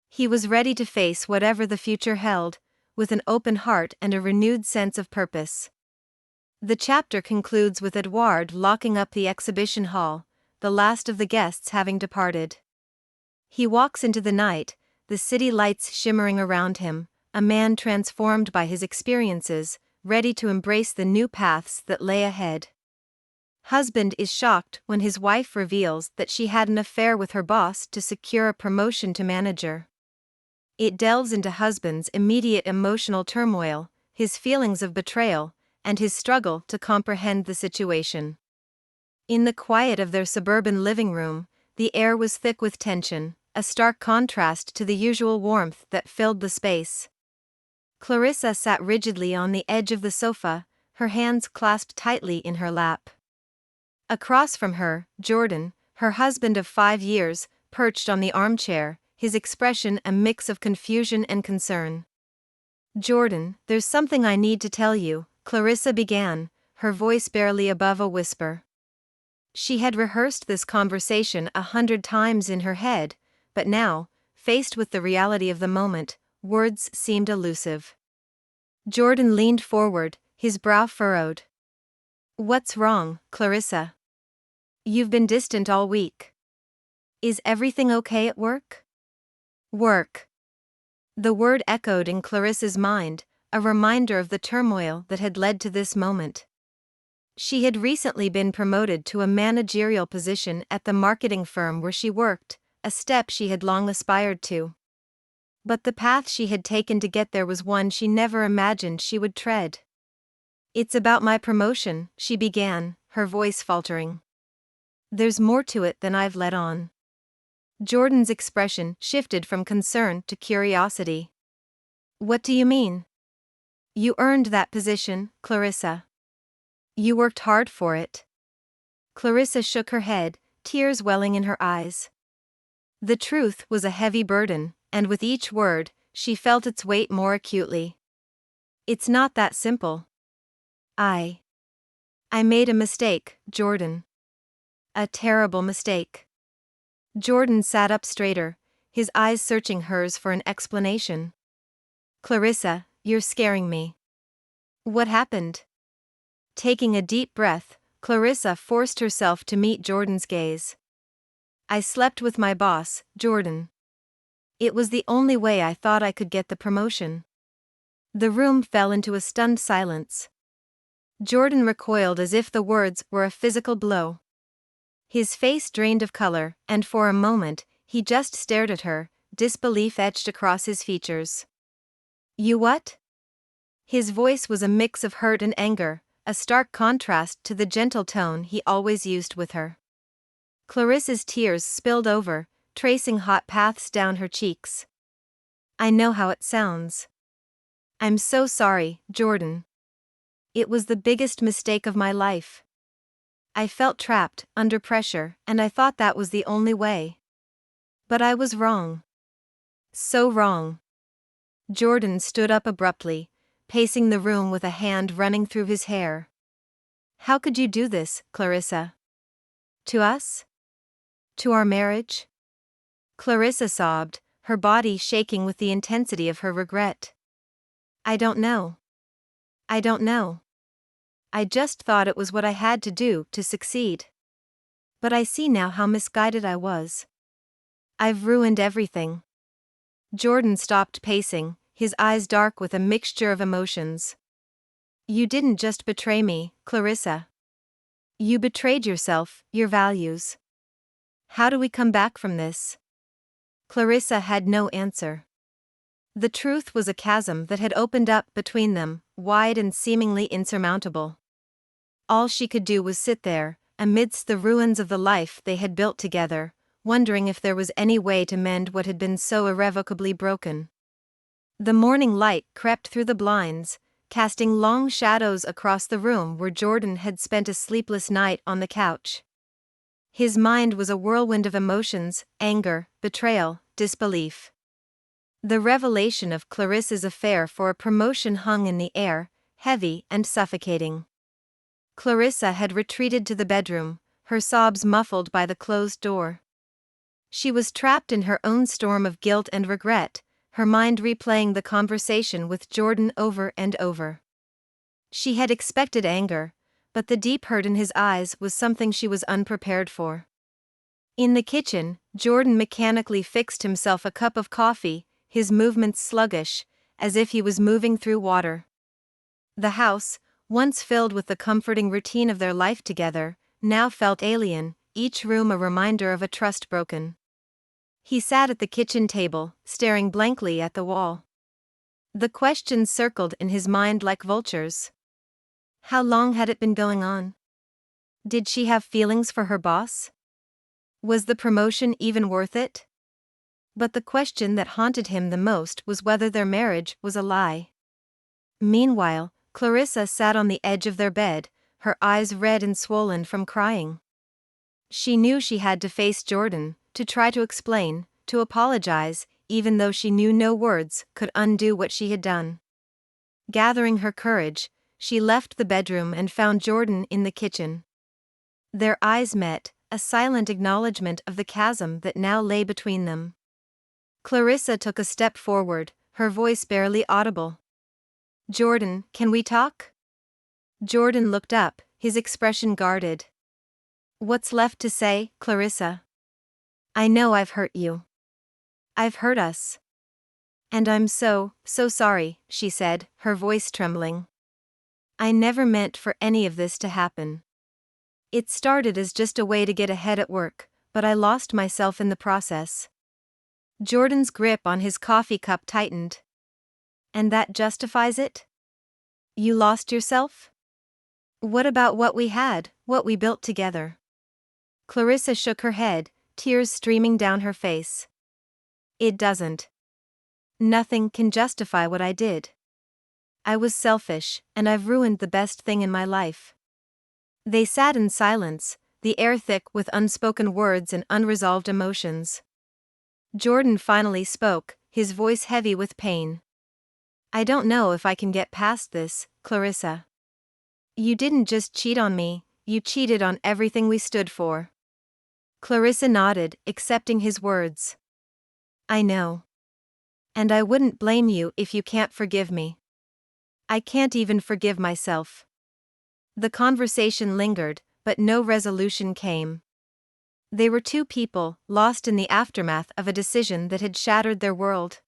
Speaker 1: He was ready to face whatever the future held, with an open heart and a renewed sense of purpose. The chapter concludes with Edouard locking up the exhibition hall, the last of the guests having departed. He walks into the night, the city lights shimmering around him, a man transformed by his experiences, ready to embrace the new paths that lay ahead. Husband is shocked when his wife reveals that she had an affair with her boss to secure a promotion to manager. It delves into husband's immediate emotional turmoil, his feelings of betrayal, and his struggle to comprehend the situation. In the quiet of their suburban living room, the air was thick with tension, a stark contrast to the usual warmth that filled the space. Clarissa sat rigidly on the edge of the sofa, her hands clasped tightly in her lap. Across from her, Jordan, her husband of 5 years, perched on the armchair, his expression a mix of confusion and concern. "Jordan, there's something I need to tell you," Clarissa began, her voice barely above a whisper. She had rehearsed this conversation 100 times in her head, but now, faced with the reality of the moment, words seemed elusive. Jordan leaned forward, his brow furrowed. "What's wrong, Clarissa? You've been distant all week. Is everything okay at work?" Work. The word echoed in Clarissa's mind, a reminder of the turmoil that had led to this moment. She had recently been promoted to a managerial position at the marketing firm where she worked, a step she had long aspired to. But the path she had taken to get there was one she never imagined she would tread. "It's about my promotion," she began, her voice faltering. "There's more to it than I've let on." Jordan's expression shifted from concern to curiosity. "What do you mean?" "You earned that position, Clarissa. You worked hard for it." Clarissa shook her head, tears welling in her eyes. The truth was a heavy burden, and with each word, she felt its weight more acutely. "It's not that simple. I made a mistake, Jordan. A terrible mistake." Jordan sat up straighter, his eyes searching hers for an explanation. "Clarissa, you're scaring me. What happened?" Taking a deep breath, Clarissa forced herself to meet Jordan's gaze. "I slept with my boss, Jordan. It was the only way I thought I could get the promotion." The room fell into a stunned silence. Jordan recoiled as if the words were a physical blow. His face drained of color, and for a moment, he just stared at her, disbelief etched across his features. "You what?" His voice was a mix of hurt and anger, a stark contrast to the gentle tone he always used with her. Clarissa's tears spilled over, tracing hot paths down her cheeks. "I know how it sounds. I'm so sorry, Jordan. It was the biggest mistake of my life. I felt trapped, under pressure, and I thought that was the only way. But I was wrong. So wrong." Jordan stood up abruptly, pacing the room with a hand running through his hair. "How could you do this, Clarissa? To us? To our marriage?" Clarissa sobbed, her body shaking with the intensity of her regret. "I don't know. I don't know. I just thought it was what I had to do to succeed. But I see now how misguided I was. I've ruined everything." Jordan stopped pacing, his eyes dark with a mixture of emotions. "You didn't just betray me, Clarissa. You betrayed yourself, your values. How do we come back from this?" Clarissa had no answer. The truth was a chasm that had opened up between them, wide and seemingly insurmountable. All she could do was sit there, amidst the ruins of the life they had built together, wondering if there was any way to mend what had been so irrevocably broken. The morning light crept through the blinds, casting long shadows across the room where Jordan had spent a sleepless night on the couch. His mind was a whirlwind of emotions, anger, betrayal, disbelief. The revelation of Clarissa's affair for a promotion hung in the air, heavy and suffocating. Clarissa had retreated to the bedroom, her sobs muffled by the closed door. She was trapped in her own storm of guilt and regret, her mind replaying the conversation with Jordan over and over. She had expected anger, but the deep hurt in his eyes was something she was unprepared for. In the kitchen, Jordan mechanically fixed himself a cup of coffee, his movements sluggish, as if he was moving through water. The house, once filled with the comforting routine of their life together, now felt alien, each room a reminder of a trust broken. He sat at the kitchen table, staring blankly at the wall. The questions circled in his mind like vultures. How long had it been going on? Did she have feelings for her boss? Was the promotion even worth it? But the question that haunted him the most was whether their marriage was a lie. Meanwhile, Clarissa sat on the edge of their bed, her eyes red and swollen from crying. She knew she had to face Jordan, to try to explain, to apologize, even though she knew no words could undo what she had done. Gathering her courage, she left the bedroom and found Jordan in the kitchen. Their eyes met, a silent acknowledgement of the chasm that now lay between them. Clarissa took a step forward, her voice barely audible. "Jordan, can we talk?" Jordan looked up, his expression guarded. "What's left to say, Clarissa? I know I've hurt you. I've hurt us. And I'm so sorry," she said, her voice trembling. "I never meant for any of this to happen. It started as just a way to get ahead at work, but I lost myself in the process." Jordan's grip on his coffee cup tightened. "And that justifies it? You lost yourself? What about what we had, what we built together?" Clarissa shook her head, tears streaming down her face. "It doesn't. Nothing can justify what I did. I was selfish, and I've ruined the best thing in my life." They sat in silence, the air thick with unspoken words and unresolved emotions. Jordan finally spoke, his voice heavy with pain. "I don't know if I can get past this, Clarissa. You didn't just cheat on me, you cheated on everything we stood for." Clarissa nodded, accepting his words. "I know. And I wouldn't blame you if you can't forgive me. I can't even forgive myself." The conversation lingered, but no resolution came. They were two people, lost in the aftermath of a decision that had shattered their world.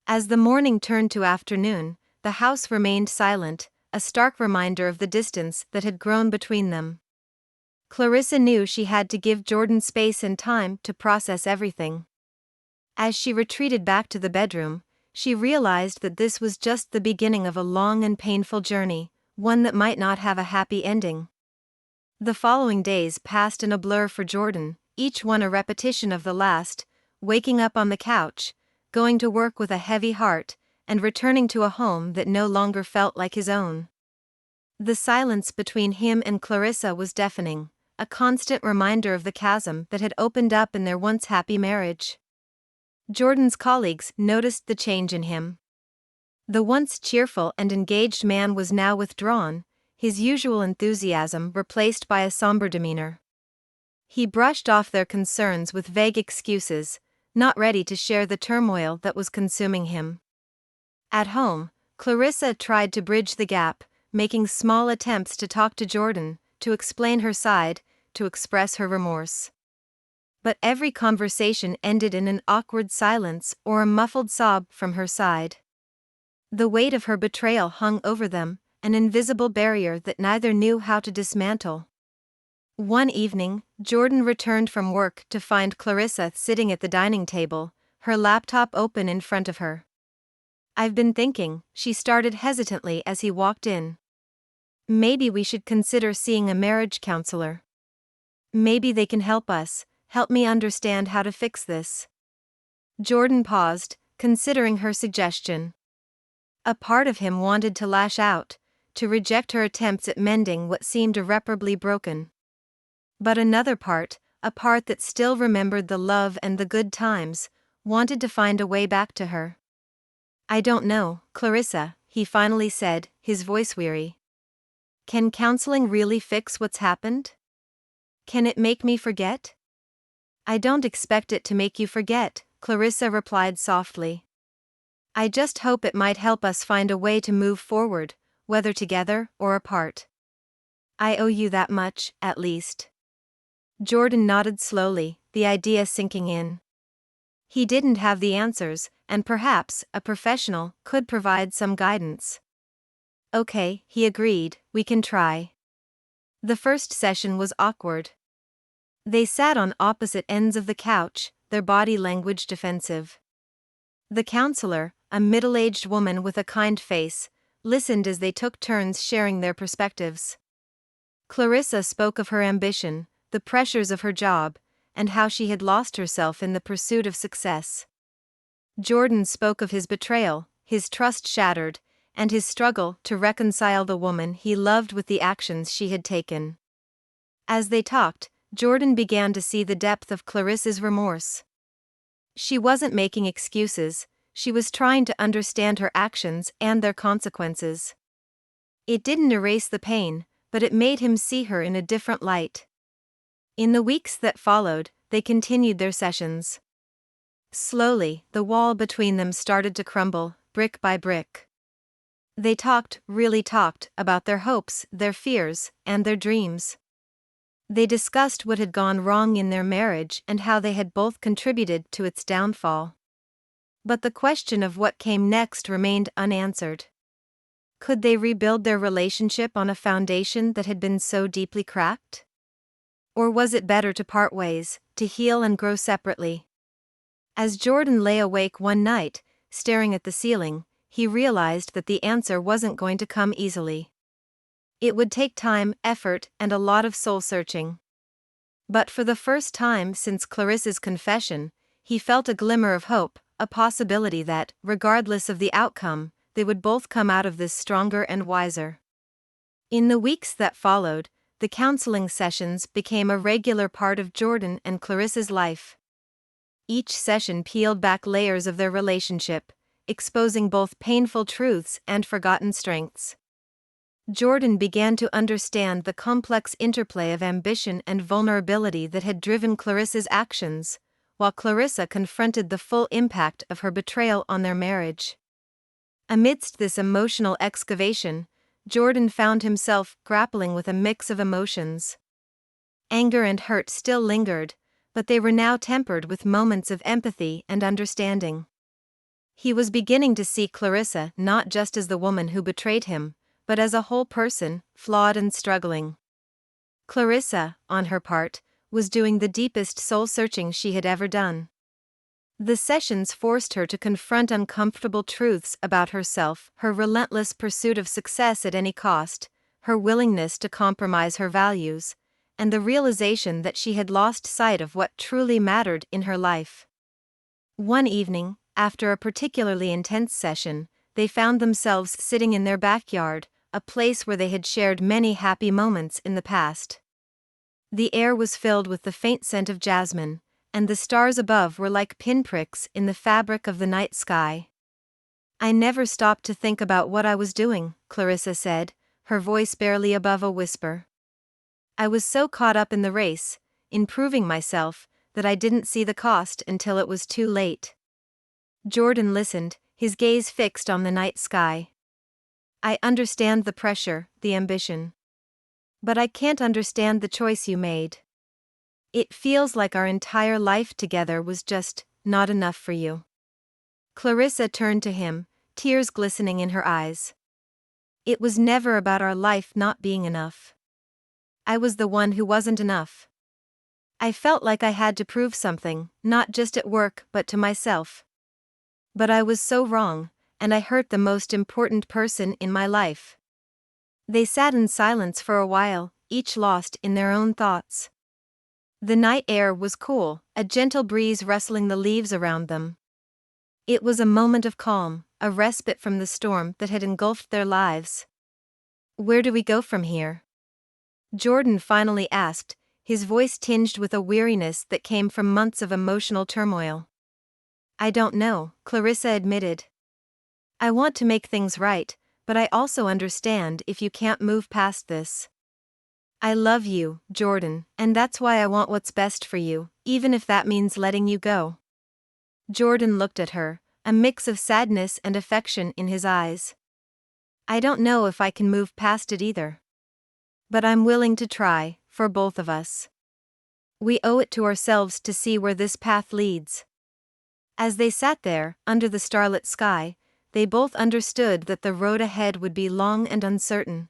Speaker 1: As the morning turned to afternoon, the house remained silent, a stark reminder of the distance that had grown between them. Clarissa knew she had to give Jordan space and time to process everything. As she retreated back to the bedroom, she realized that this was just the beginning of a long and painful journey, one that might not have a happy ending. The following days passed in a blur for Jordan, each one a repetition of the last, waking up on the couch, going to work with a heavy heart, and returning to a home that no longer felt like his own. The silence between him and Clarissa was deafening, a constant reminder of the chasm that had opened up in their once happy marriage. Jordan's colleagues noticed the change in him. The once cheerful and engaged man was now withdrawn, his usual enthusiasm replaced by a somber demeanor. He brushed off their concerns with vague excuses, not ready to share the turmoil that was consuming him. At home, Clarissa tried to bridge the gap, making small attempts to talk to Jordan, to explain her side, to express her remorse. But every conversation ended in an awkward silence or a muffled sob from her side. The weight of her betrayal hung over them, an invisible barrier that neither knew how to dismantle. One evening, Jordan returned from work to find Clarissa sitting at the dining table, her laptop open in front of her. "I've been thinking," she started hesitantly as he walked in. "Maybe we should consider seeing a marriage counselor. Maybe they can help me understand how to fix this." Jordan paused, considering her suggestion. A part of him wanted to lash out, to reject her attempts at mending what seemed irreparably broken. But another part, a part that still remembered the love and the good times, wanted to find a way back to her. "I don't know, Clarissa," he finally said, his voice weary. "Can counseling really fix what's happened? Can it make me forget?" "I don't expect it to make you forget," Clarissa replied softly. "I just hope it might help us find a way to move forward, whether together or apart. I owe you that much, at least." Jordan nodded slowly, the idea sinking in. He didn't have the answers, and perhaps a professional could provide some guidance. "Okay," he agreed, "we can try." The first session was awkward. They sat on opposite ends of the couch, their body language defensive. The counselor, a middle-aged woman with a kind face, listened as they took turns sharing their perspectives. Clarissa spoke of her ambition, the pressures of her job, and how she had lost herself in the pursuit of success. Jordan spoke of his betrayal, his trust shattered, and his struggle to reconcile the woman he loved with the actions she had taken. As they talked, Jordan began to see the depth of Clarissa's remorse. She wasn't making excuses, she was trying to understand her actions and their consequences. It didn't erase the pain, but it made him see her in a different light. In the weeks that followed, they continued their sessions. Slowly, the wall between them started to crumble, brick by brick. They talked, really talked, about their hopes, their fears, and their dreams. They discussed what had gone wrong in their marriage and how they had both contributed to its downfall. But the question of what came next remained unanswered. Could they rebuild their relationship on a foundation that had been so deeply cracked? Or was it better to part ways, to heal and grow separately? As Jordan lay awake one night, staring at the ceiling, he realized that the answer wasn't going to come easily. It would take time, effort, and a lot of soul-searching. But for the first time since Clarissa's confession, he felt a glimmer of hope, a possibility that, regardless of the outcome, they would both come out of this stronger and wiser. In the weeks that followed, the counseling sessions became a regular part of Jordan and Clarissa's life. Each session peeled back layers of their relationship, exposing both painful truths and forgotten strengths. Jordan began to understand the complex interplay of ambition and vulnerability that had driven Clarissa's actions, while Clarissa confronted the full impact of her betrayal on their marriage. Amidst this emotional excavation, Jordan found himself grappling with a mix of emotions. Anger and hurt still lingered, but they were now tempered with moments of empathy and understanding. He was beginning to see Clarissa not just as the woman who betrayed him, but as a whole person, flawed and struggling. Clarissa, on her part, was doing the deepest soul-searching she had ever done. The sessions forced her to confront uncomfortable truths about herself, her relentless pursuit of success at any cost, her willingness to compromise her values, and the realization that she had lost sight of what truly mattered in her life. One evening, after a particularly intense session, they found themselves sitting in their backyard, a place where they had shared many happy moments in the past. The air was filled with the faint scent of jasmine, and the stars above were like pinpricks in the fabric of the night sky. "I never stopped to think about what I was doing," Clarissa said, her voice barely above a whisper. "I was so caught up in the race, in proving myself, that I didn't see the cost until it was too late." Jordan listened, his gaze fixed on the night sky. "I understand the pressure, the ambition. But I can't understand the choice you made. It feels like our entire life together was just not enough for you." Clarissa turned to him, tears glistening in her eyes. "It was never about our life not being enough. I was the one who wasn't enough. I felt like I had to prove something, not just at work but to myself. But I was so wrong, and I hurt the most important person in my life." They sat in silence for a while, each lost in their own thoughts. The night air was cool, a gentle breeze rustling the leaves around them. It was a moment of calm, a respite from the storm that had engulfed their lives. "Where do we go from here?" Jordan finally asked, his voice tinged with a weariness that came from months of emotional turmoil. "I don't know," Clarissa admitted. "I want to make things right, but I also understand if you can't move past this. I love you, Jordan, and that's why I want what's best for you, even if that means letting you go." Jordan looked at her, a mix of sadness and affection in his eyes. "I don't know if I can move past it either. But I'm willing to try, for both of us. We owe it to ourselves to see where this path leads." As they sat there, under the starlit sky, they both understood that the road ahead would be long and uncertain.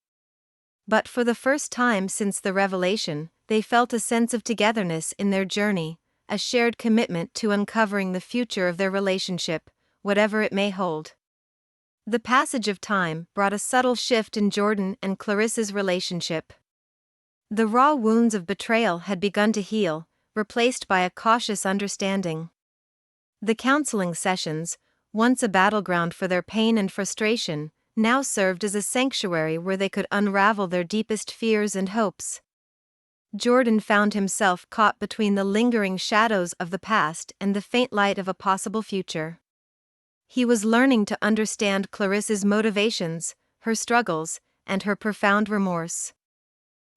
Speaker 1: But for the first time since the revelation, they felt a sense of togetherness in their journey, a shared commitment to uncovering the future of their relationship, whatever it may hold. The passage of time brought a subtle shift in Jordan and Clarissa's relationship. The raw wounds of betrayal had begun to heal, replaced by a cautious understanding. The counseling sessions, once a battleground for their pain and frustration, now served as a sanctuary where they could unravel their deepest fears and hopes. Jordan found himself caught between the lingering shadows of the past and the faint light of a possible future. He was learning to understand Clarissa's motivations, her struggles, and her profound remorse.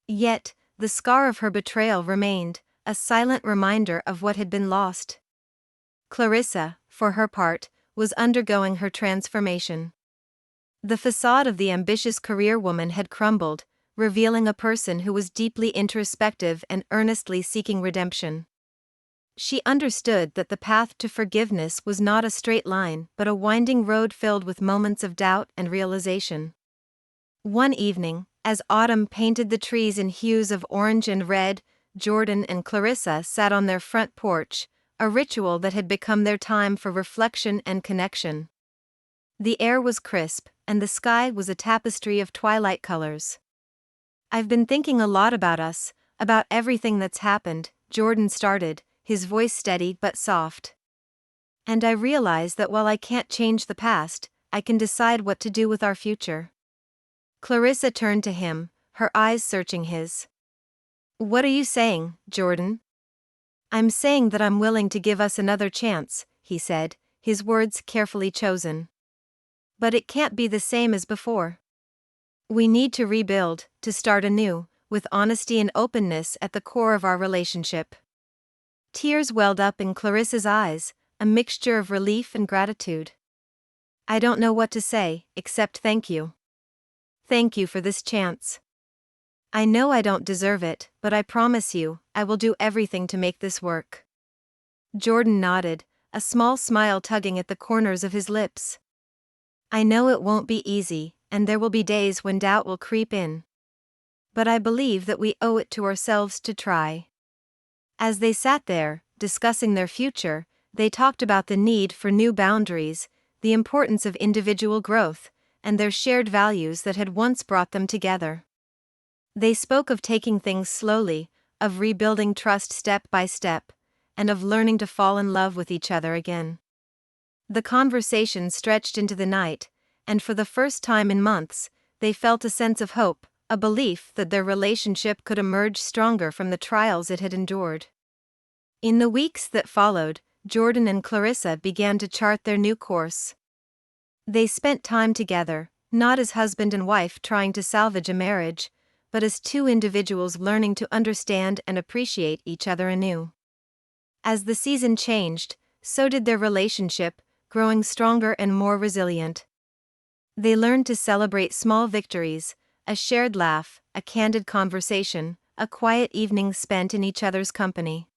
Speaker 1: Yet, the scar of her betrayal remained, a silent reminder of what had been lost. Clarissa, for her part, was undergoing her transformation. The facade of the ambitious career woman had crumbled, revealing a person who was deeply introspective and earnestly seeking redemption. She understood that the path to forgiveness was not a straight line but a winding road filled with moments of doubt and realization. One evening, as autumn painted the trees in hues of orange and red, Jordan and Clarissa sat on their front porch, a ritual that had become their time for reflection and connection. The air was crisp, and the sky was a tapestry of twilight colors. "I've been thinking a lot about us, about everything that's happened," Jordan started, his voice steady but soft. "And I realize that while I can't change the past, I can decide what to do with our future." Clarissa turned to him, her eyes searching his. "What are you saying, Jordan?" "I'm saying that I'm willing to give us another chance," he said, his words carefully chosen. "But it can't be the same as before. We need to rebuild, to start anew, with honesty and openness at the core of our relationship." Tears welled up in Clarissa's eyes, a mixture of relief and gratitude. "I don't know what to say, except thank you. Thank you for this chance. I know I don't deserve it, but I promise you, I will do everything to make this work." Jordan nodded, a small smile tugging at the corners of his lips. "I know it won't be easy, and there will be days when doubt will creep in. But I believe that we owe it to ourselves to try." As they sat there, discussing their future, they talked about the need for new boundaries, the importance of individual growth, and their shared values that had once brought them together. They spoke of taking things slowly, of rebuilding trust step by step, and of learning to fall in love with each other again. The conversation stretched into the night, and for the first time in months, they felt a sense of hope, a belief that their relationship could emerge stronger from the trials it had endured. In the weeks that followed, Jordan and Clarissa began to chart their new course. They spent time together, not as husband and wife trying to salvage a marriage, but as two individuals learning to understand and appreciate each other anew. As the season changed, so did their relationship, growing stronger and more resilient. They learned to celebrate small victories, a shared laugh, a candid conversation, a quiet evening spent in each other's company.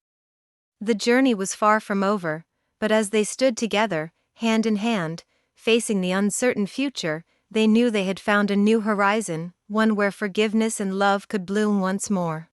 Speaker 1: The journey was far from over, but as they stood together, hand in hand, facing the uncertain future, they knew they had found a new horizon, one where forgiveness and love could bloom once more.